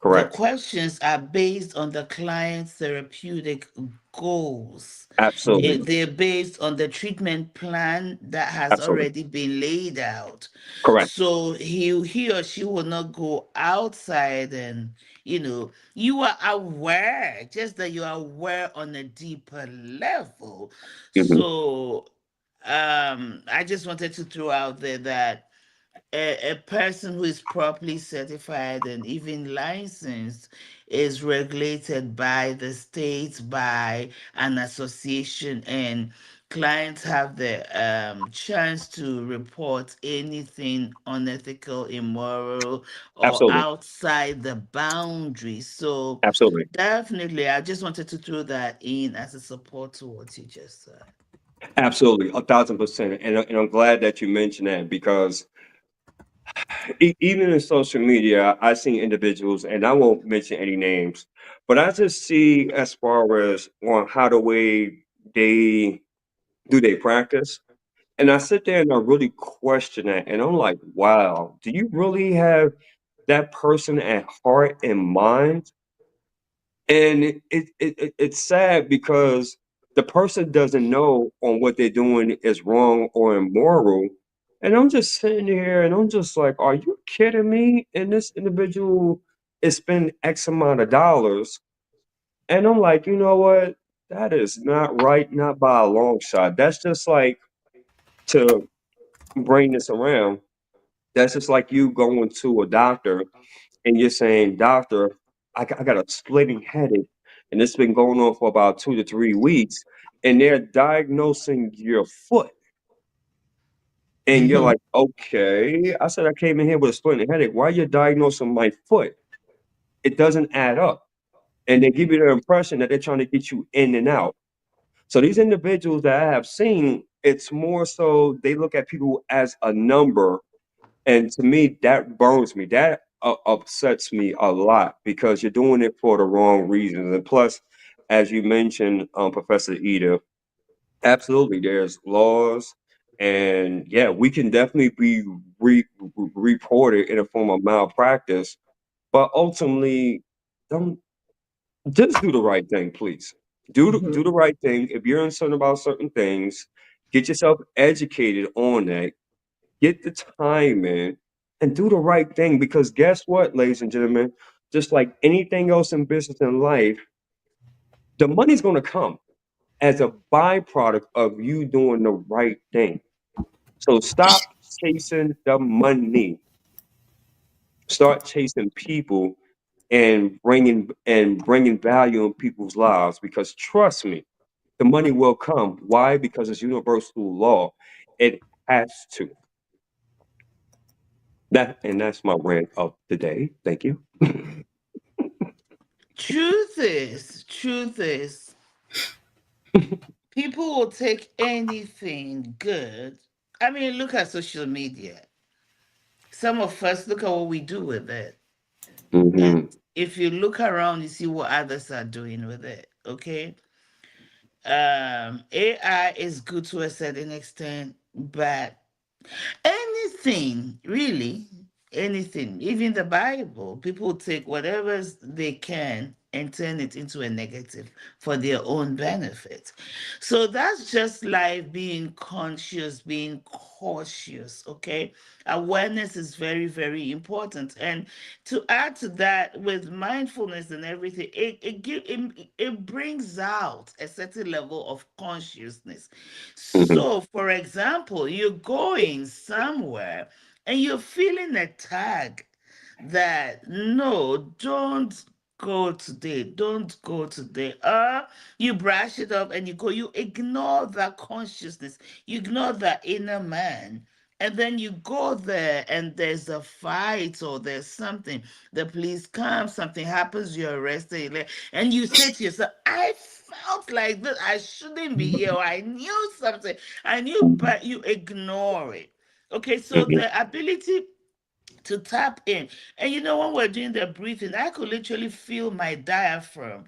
The Correct. questions are based on the client's therapeutic goals. Absolutely. They're based on the treatment plan that has Absolutely. already been laid out. Correct. So he or she will not go outside, and you are aware, just that you are aware on a deeper level. Hmm. So I just wanted to throw out there that a person who is properly certified and even licensed is regulated by the state, by an association, and clients have the chance to report anything unethical, immoral, or Absolutely. outside the boundaries. So Absolutely. definitely, I just wanted to throw that in as a support to what you just said. Absolutely. 1,000%. And I'm glad that you mentioned that because even in social media, I see individuals, and I won't mention any names, but I just see as far as on how the way they do they practice. And I sit there and I really question that. And I'm like, wow, do you really have that person at heart and mind? And it's sad because the person doesn't know on what they're doing is wrong or immoral. And I'm just sitting here and I'm just like, are you kidding me? And this individual is spending X amount of dollars. And I'm like, you know what? That is not right, not by a long shot. That's just like, to bring this around, that's just like you going to a doctor and you're saying, "Doctor, I got a splitting headache, and it's been going on for about 2 to 3 weeks," and they're diagnosing your foot, and you're Mhm. like, "Okay." I said, "I came in here with a splitting headache. Why are you diagnosing my foot?" It doesn't add up, and they give you the impression that they're trying to get you in and out. So these individuals that I have seen, it's more so they look at people as a number. And to me, that burns me. That upsets me a lot because you're doing it for the wrong reasons. And plus, as you mentioned, Professor Edith, absolutely, there's laws, and yeah, we can definitely be reported in a form of malpractice. But ultimately, don't just do the right thing, please. Do Mhm. the right thing. If you're uncertain about certain things, get yourself educated on that, get the time in, and do the right thing, because guess what, ladies and gentlemen, just like anything else in business and life, the money's going to come as a byproduct of you doing the right thing. So stop chasing the money, start chasing people, and bringing value in people's lives, because trust me, the money will come. Why? Because it's universal law. It has to. That's my rant of the day. Thank you. Truth is, people will take anything good. I mean, look at social media. Some of us look at what we do with it. And Hmm. if you look around, you see what others are doing with it. Okay. AI is good to a certain extent, but anything, really, anything, even the Bible, people take whatever they can and turn it into a negative for their own benefit. So that's just life, being conscious, being cautious, okay? Awareness is very, very important. And to add to that, with mindfulness and everything, it brings out a certain level of consciousness. Hmm. So, for example, you're going somewhere and you're feeling a tag that no, don't. go today. Don't go today. You brush it off and you go. You ignore that consciousness. You ignore that inner man. And then you go there and there's a fight or there's something. The police come, something happens, you're arrested. And you say to yourself, I felt like this. I shouldn't be here. Or I knew something. I knew, but you ignore it. Okay, so Mhm. the ability to tap in. And you know, when we're doing the breathing, I could literally feel my diaphragm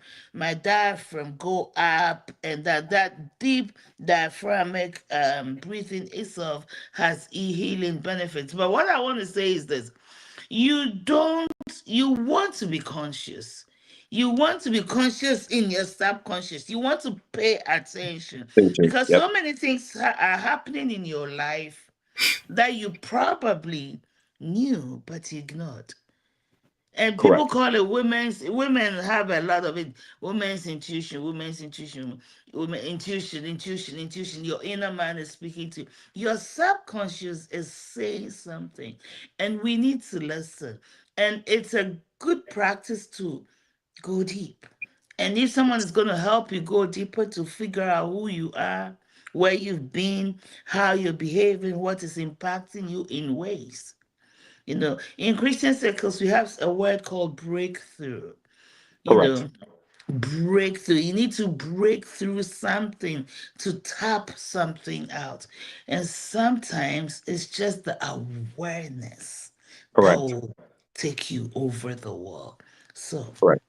go up, and that deep diaphragmic breathing itself has healing benefits. But what I want to say is this: you don't, you want to be conscious. You want to be conscious in your subconscious. You want to pay attention Attention. because Yep. so many things are happening in your life that you probably knew but ignored. And people Correct. call it women have a lot of it. Women's intuition, women intuition. Your inner man is speaking to you. Your subconscious is saying something. And we need to listen. And it's a good practice to go deep. And if someone is going to help you go deeper to figure out who you are, where you've been, how you're behaving, what is impacting you in ways. In Christian circles, we have a word called breakthrough. You Correct. know, breakthrough. You need to break through something to tap something out. And sometimes it's just the awareness that Correct. will take you over the wall. So, Correct.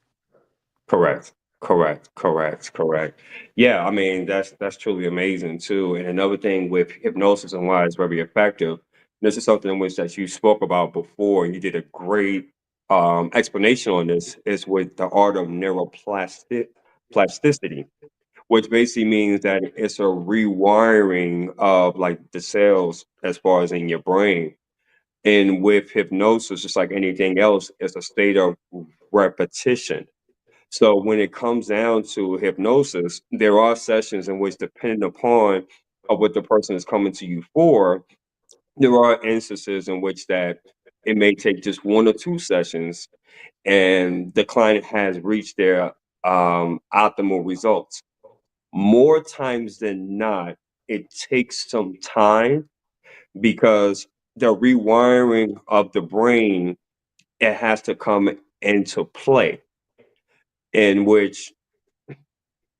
Correct. Correct. Correct. Correct. Yeah, I mean that's truly amazing too. And another thing with hypnosis and why it's very effective, this is something which that you spoke about before, and you did a great explanation on this, is with the art of plasticity, which basically means that it's a rewiring of like the cells as far as in your brain. And with hypnosis, just like anything else, it's a state of repetition. So when it comes down to hypnosis, there are sessions in which, depending upon what the person is coming to you for, there are instances in which that it may take just 1 or 2 sessions, and the client has reached their optimal results. More times than not, it takes some time because the rewiring of the brain, it has to come into play, in which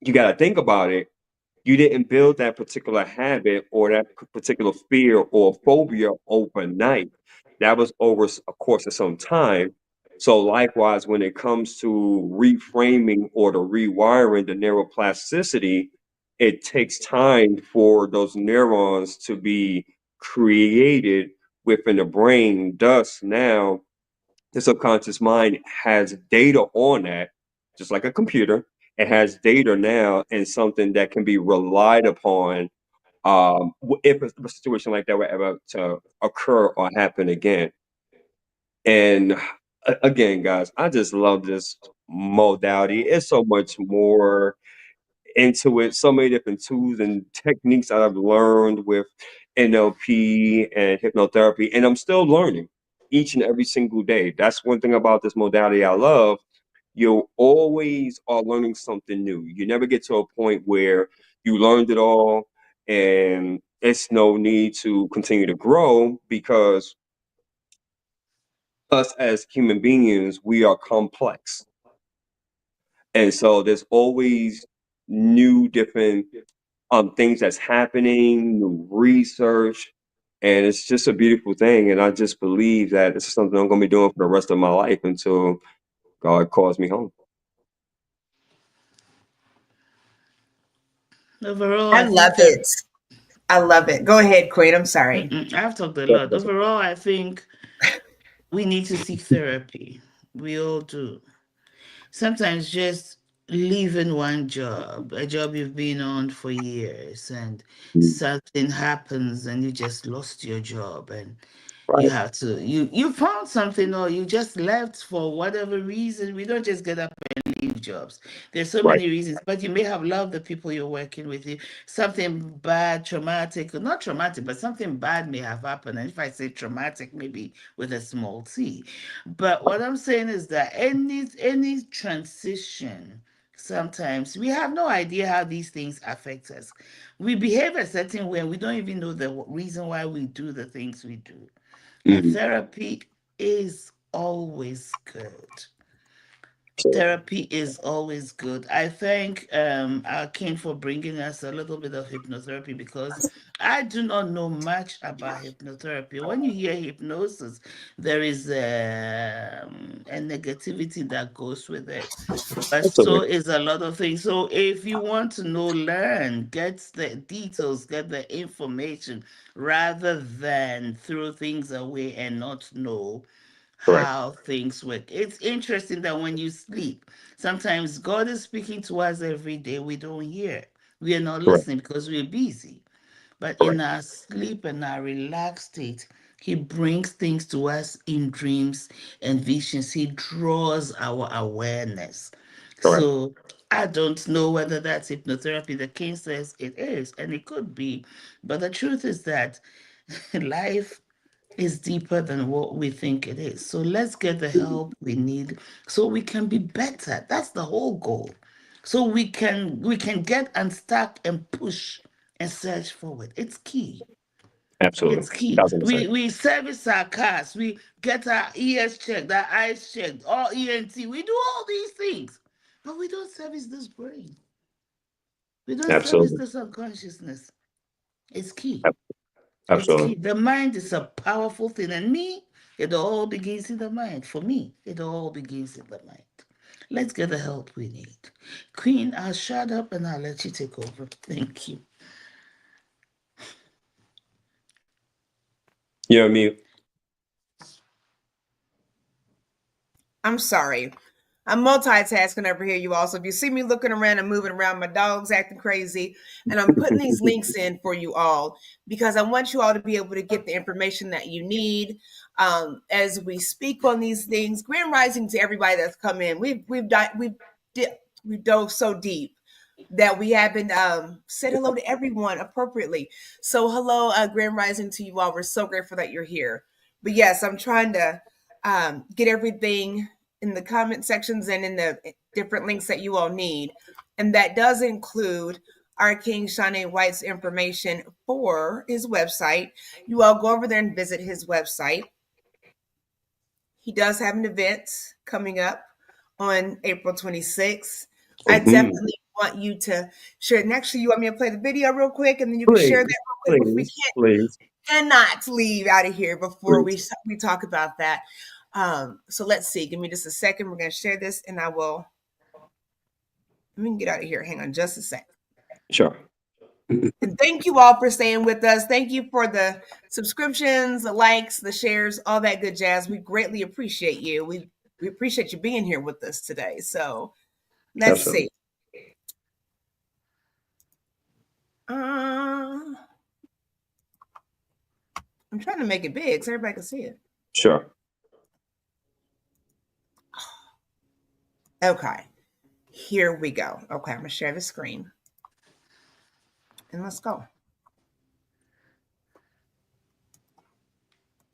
you got to think about it. You didn't build that particular habit or that particular fear or phobia overnight. That was over a course of some time. So likewise, when it comes to reframing or the rewiring the neuroplasticity, it takes time for those neurons to be created within the brain. Thus, now the subconscious mind has data on that, just like a computer. It has data now and something that can be relied upon if a situation like that were ever to occur or happen again. And again, guys, I just love this modality. It's so much more into it, so many different tools and techniques that I've learned with NLP and hypnotherapy, and I'm still learning each and every single day. That's one thing about this modality I love. You always are learning something new. You never get to a point where you learned it all and it's no need to continue to grow, because us as human beings, we are complex. And so there's always new different things that's happening, new research, and it's just a beautiful thing. And I just believe that this is something I'm going to be doing for the rest of my life until God calls me home. overall, I I love think that it. I love it. Go ahead, Queen. I'm sorry. I've talked a God lot. bless you. Overall, I think we need to seek therapy. We all do. Sometimes just leaving one job, a job you've been on for years, and Mm. something happens and you just lost your job, and You Right. have to, you found something, or you just left for whatever reason. We don't just get up and leave jobs. There's so Right. many reasons, but you may have loved the people you're working with. You something bad, traumatic, or not traumatic, but something bad may have happened. And if I say traumatic, maybe with a small t. But what I'm saying is that any transition, sometimes we have no idea how these things affect us. We behave a certain way, and we don't even know the reason why we do the things we do. And Hmm. therapy is always good. So, Therapy is always good. I thank our king for bringing us a little bit of hypnotherapy, because I do not know much about hypnotherapy. When you hear hypnosis, there is a negativity that goes with it. But so absolutely. is a lot of things. So if you want to know, learn, get the details, get the information, rather than throw things away and not know Correct. how things work. It's interesting that when you sleep, sometimes God is speaking to us every day. We don't hear. We are not Correct. listening because we're busy. But in Correct. our sleep and our relaxed state, He brings things to us in dreams and visions. He draws our awareness. Correct. So I don't know whether that's hypnotherapy. The king says it is, and it could be. But the truth is that life is deeper than what we think it is. So let's get the help we need so we can be better. That's the whole goal. So we can get unstuck and push and search forward. It's key. Absolutely. It's key. 1,000%. We service our cars. We get our ears checked, our eyes checked, all ENT. We do all these things, but we don't service this brain. We don't service Absolutely. this unconsciousness. It's key. Ab- It's key. Absolutely. The mind is a powerful thing. And me, it all begins in the mind. For me, it all begins in the mind. Let's get the help we need. Queen, I'll shut up and I'll let you take over. Thank you. You know what I mean? I'm sorry. I'm multitasking over here, you all. So if you see me looking around and moving around, my dog's acting crazy. And I'm putting these links in for you all because I want you all to be able to get the information that you need as we speak on these things. Grand rising to everybody that's come in. We've dove so deep that we haven't said hello to everyone appropriately. So hello, grand rising to you all. We're so grateful that you're here. But yes, I'm trying to get everything in the comment sections and in the different links that you all need. And that does include our King Shawn A. White's information for his website. You all go over there and visit his website. He does have an event coming up on April 26th. I Hmm. definitely want you to share it. And actually, you want me to play the video real quick and then you can share that Please. real quick before we Please. Please. cannot leave out of here before Please. we talk about that. So let's see. Give me just a second. We're going to share this, and I will. We can get out of here. Hang on, just a sec. Sure. And thank you all for staying with us. Thank you for the subscriptions, the likes, the shares, all that good jazz. We greatly appreciate you. We appreciate you being here with us today. So let's Absolutely. see. I'm trying to make it big so everybody can see it. Sure. Okay. Here we go. Okay, I'm going to share the screen. And let's go.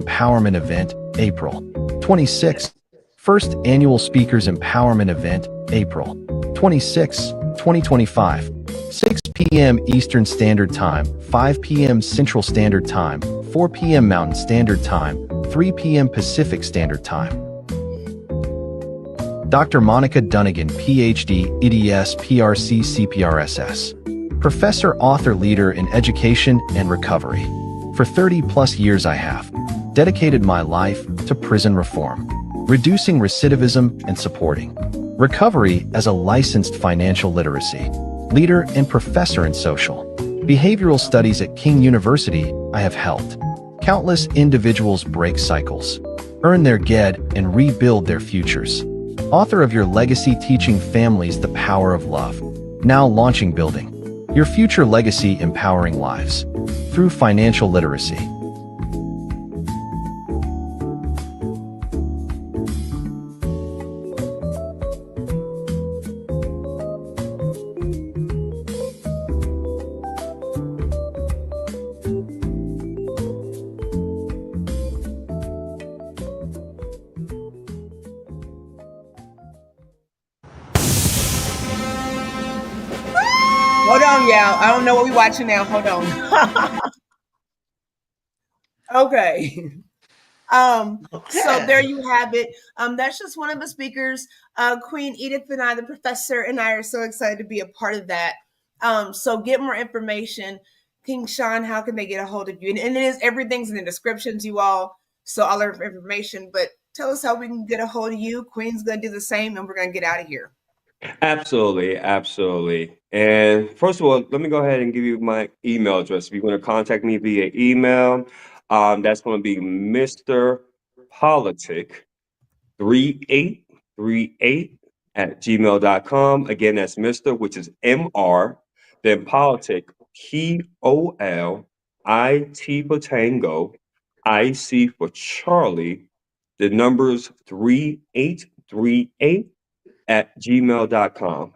Empowerment Event, April 26th. First Annual Speakers Empowerment Event, April 26, 2025. 6 p.m. Eastern Standard Time, 5 p.m. Central Standard Time, 4 p.m. Mountain Standard Time, 3 p.m. Pacific Standard Time. Dr. Monica Dunnigan, PhD, EDS, PRC, CPRSS. Professor, author, leader in education and recovery. For 30 plus years I have dedicated my life to prison reform, reducing recidivism and supporting recovery as a licensed financial literacy leader and professor in social behavioral studies at King University. I have helped countless individuals break cycles, earn their GED, and rebuild their futures. Author of Your Legacy, teaching families the power of love. Now launching Building Your Future Legacy, empowering lives through financial literacy. Hold on, y'all. I don't know what we're watching now. Hold on. Okay. So there Okay. you have it. That's just one of the speakers. Queen Edith and I, the professor, and I are so excited to be a part of that. So get more information. King Shawn, how can they get a hold of you? And it is everything's in the descriptions, you all. So all our information. But tell us how we can get a hold of you. Queen's gonna do the same, and we're gonna get out of here. Absolutely, absolutely. And first of all, let me go ahead and give you my email address. If you want to contact me via email, that's going to be Mr. Politic 3838 at gmail.com. Again, that's Mr., which is MR, then Politic, POLIT for Tango, IC for Charlie, the numbers 3838 at gmail.com.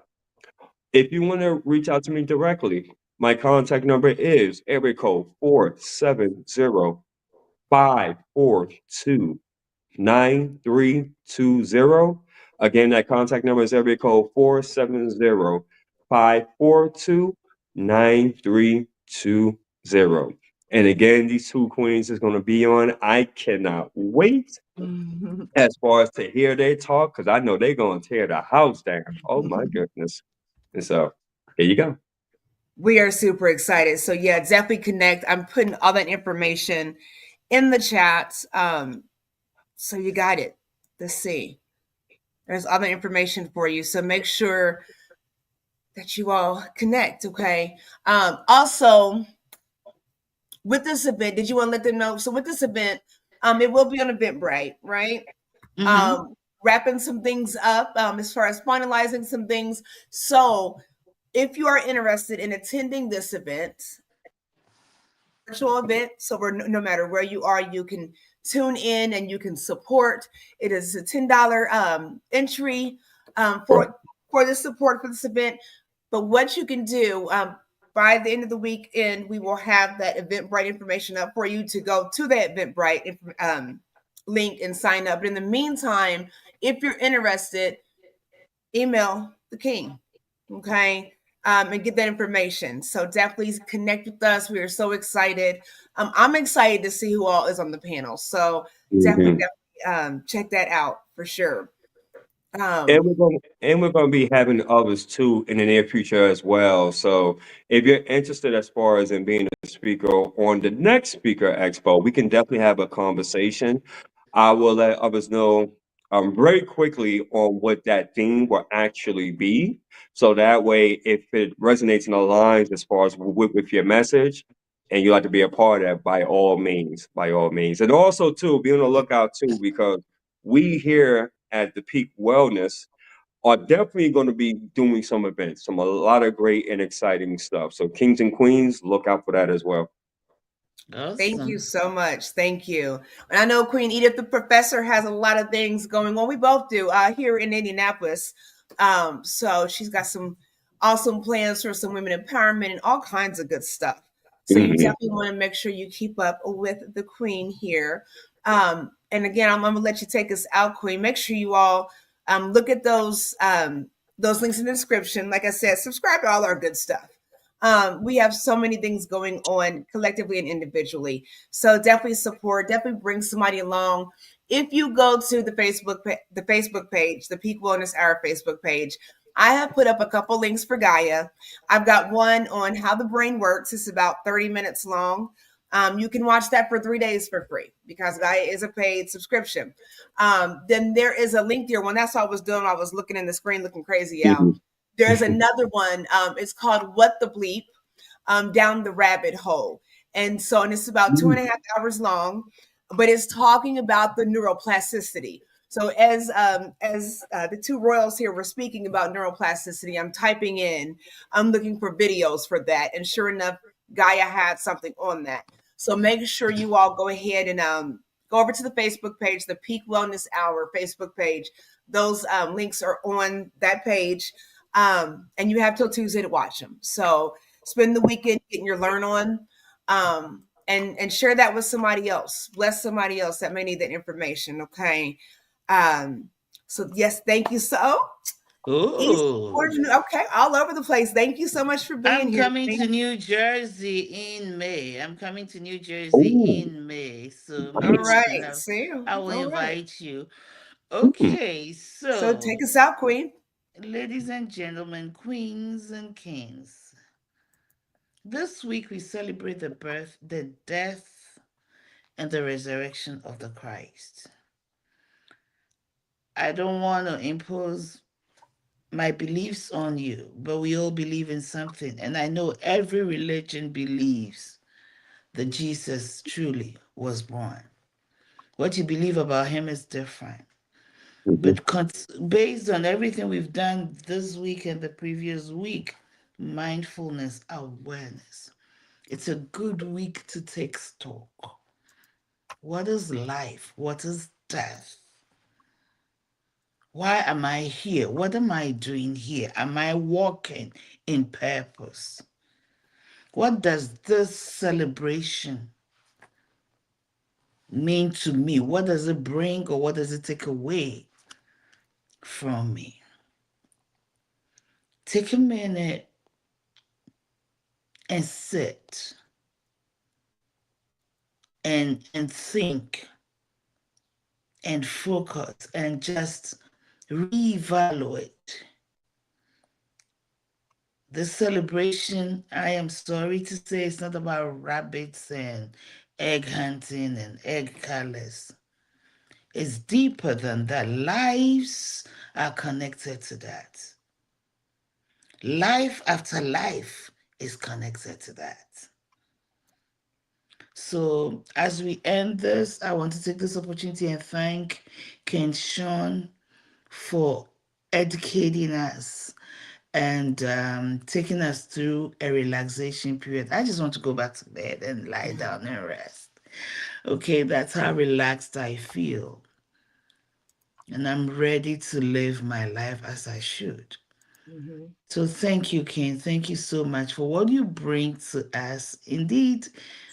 If you want to reach out to me directly, my contact number is area code 470-542-9320. Again, that contact number is area code 470-542-9320. And again, these two queens is going to be on. I cannot wait as far as to hear they talk, because I know they're going to tear the house down. Oh my goodness. And so here you go. We are super excited. So yeah, definitely connect. I'm putting all that information in the chat. So you got it. Let's see. There's other information for you. So make sure that you all connect. Okay. Also, with this event, did you want to let them know? So with this event, it will be on Eventbrite, right? Mm-hmm. Wrapping some things up as far as finalizing some things. So if you are interested in attending this event, virtual event, so no matter where you are, you can tune in and you can support. It is a $10 entry Right. for the support for this event. But what you can do by the end of the weekend, we will have that Eventbrite information up for you to go to that Eventbrite link and sign up. But in the meantime, if you're interested, email the king, okay, and get that information. So definitely connect with us. We are so excited. I'm excited to see who all is on the panel. So definitely, Mhm. check that out for sure. And Um, we're gonna be having others too in the near future as well. So if you're interested as far as in being a speaker on the next speaker expo, we can definitely have a conversation. I will let others know very quickly on what that theme will actually be. So that way, if it resonates and aligns as far as with your message, and you like to be a part of that, by all means, by all means. And also too, be on the lookout too, because we here at the Peak Wellness are definitely going to be doing some events, a lot of great and exciting stuff. So Kings and Queens, look out for that as well. Thank you Awesome. so much. Thank you. And I know Queen Edith, the professor, has a lot of things going on. We both do here in Indianapolis. So she's got some awesome plans for some women empowerment and all kinds of good stuff. So you Mhm. definitely want to make sure you keep up with the Queen here. And again, I'm going to let you take us out, Queen. Make sure you all look at those links in the description. Like I said, subscribe to all our good stuff. We have so many things going on collectively and individually. So definitely support, definitely bring somebody along. If you go to the Facebook page, the Peak Wellness Hour Facebook page, I have put up a couple links for Gaia. I've got one on how the brain works. It's about 30 minutes long. You can watch that for 3 days for free because Gaia is a paid subscription. Then there is a link there. When that's what I was doing, I was looking in the screen, looking crazy out. Mhm. There's another one. It's called What the Bleep, Down the Rabbit Hole. And it's about two and Mhm. a half hours long, but it's talking about the neuroplasticity. So as the two royals here were speaking about neuroplasticity, I'm typing in, I'm looking for videos for that, and sure enough, Gaia had something on that. So make sure you all go ahead and go over to the Facebook page, the Peak Wellness Hour Facebook page. Those links are on that page, and you have till Tuesday to watch them. So spend the weekend getting your learn on, and share that with somebody else. Bless somebody else that may need that information. Okay. Um, so yes, thank you. So East Oh, Orange. Okay, all over the place. Thank you so much for being I'm here, coming to Queen. New Jersey in May. I'm coming to New Jersey Oh, in May. So All maybe nice. we can right. have, See? I will All right. invite you. Mm, Okay, So so take us out, Queen. ladies and gentlemen, queens and kings, this week we celebrate the birth, the death, and the resurrection of the Christ. I don't want to impose my beliefs on you, but we all believe in something. And I know every religion believes that Jesus truly was born. What you believe about him is different. mhm, But based on everything we've done this week and the previous week, mindfulness, awareness, it's a good week to take stock. What is life? What is death? Why am I here? What am I doing here? Am I walking in purpose? What does this celebration mean to me? What does it bring or what does it take away from me? Take a minute and sit and think and focus and just reevaluate. The celebration, I am sorry to say, it's not about rabbits and egg hunting and egg colors. It's deeper than that. Lives are connected to that. Life after life is connected to that. So, as we end this, I want to take this opportunity and thank Ken Shawn for educating us and taking us through a relaxation period. I just want to go back to bed and lie down and rest. Okay, that's how relaxed I feel. And I'm ready to live my life as I should. Mm-hmm. So thank you, King. Thank you so much for what you bring to us. Indeed,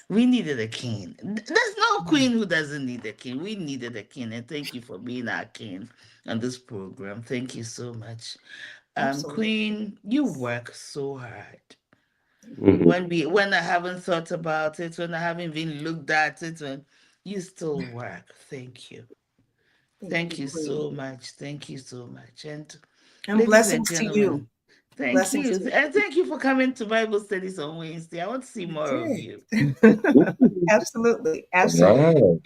we needed a king. There's no queen who doesn't need a king. We needed a king, and thank you for being our king on this program. Thank you so much. Absolutely. Queen, you work so hard. Thank you. mhm. When I haven't thought about it, when I haven't even looked at it, when you still work. Thank you. Thank Thank you, you Queen. so much. Thank you so much. And And ladies and blessings to you. gentlemen, thank Blessings you. to And thank you for coming to Bible studies on Wednesday. I want to see more of you. you. Mhm. Absolutely. Absolutely. Right,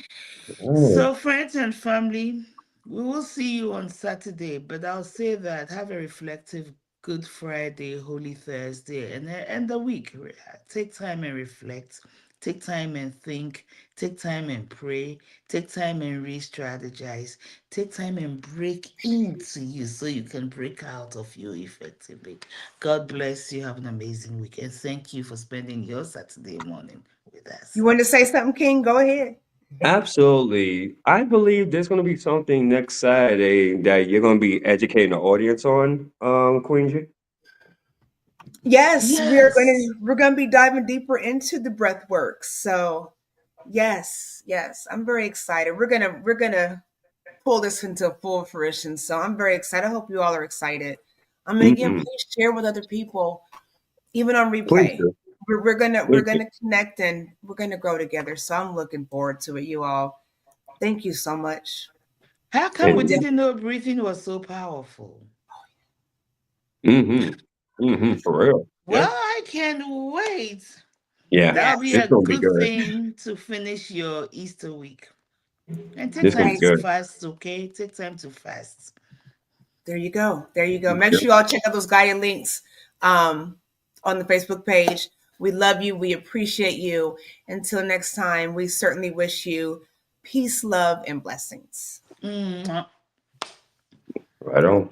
right. So, friends and family, we will see you on Saturday, but I'll say that have a reflective Good Friday, Holy Thursday, and end the week. Take time and reflect, take time and think, take time and pray, take time and re strategize, take time and break into you so you can break out of you effectively. God bless you. Have an amazing week, and thank you for spending your Saturday morning with You us. wanted to say something, King? Go ahead. Absolutely. I believe there's going to be something next Saturday that you're going to be educating the audience on, Queen G. Yes, Yes. we're gonna be diving deeper into the breath work. So yes, yes, I'm very excited. We're gonna pull this into full fruition. So I'm very excited. I hope you all are excited. And again, Mm-hmm. please share with other people, even on Please replay. do. We're Please do. gonna connect and we're gonna grow together. So I'm looking forward to it. You all, thank you so much. How come we And didn't know breathing was so powerful? mm-hmm. Mm-hmm. For real. Well, Yeah. I can't wait. Yeah. That'll be Yes, It's a going to be good good. thing to finish your Easter week. And take It's going time to right. be to good. fast, okay? Take time to fast. There you go. There you go. Make Yeah. sure you all check out those guided links um, on the Facebook page. We love you. We appreciate you. Until next time, we certainly wish you peace, love, and blessings. Mwah. Right on.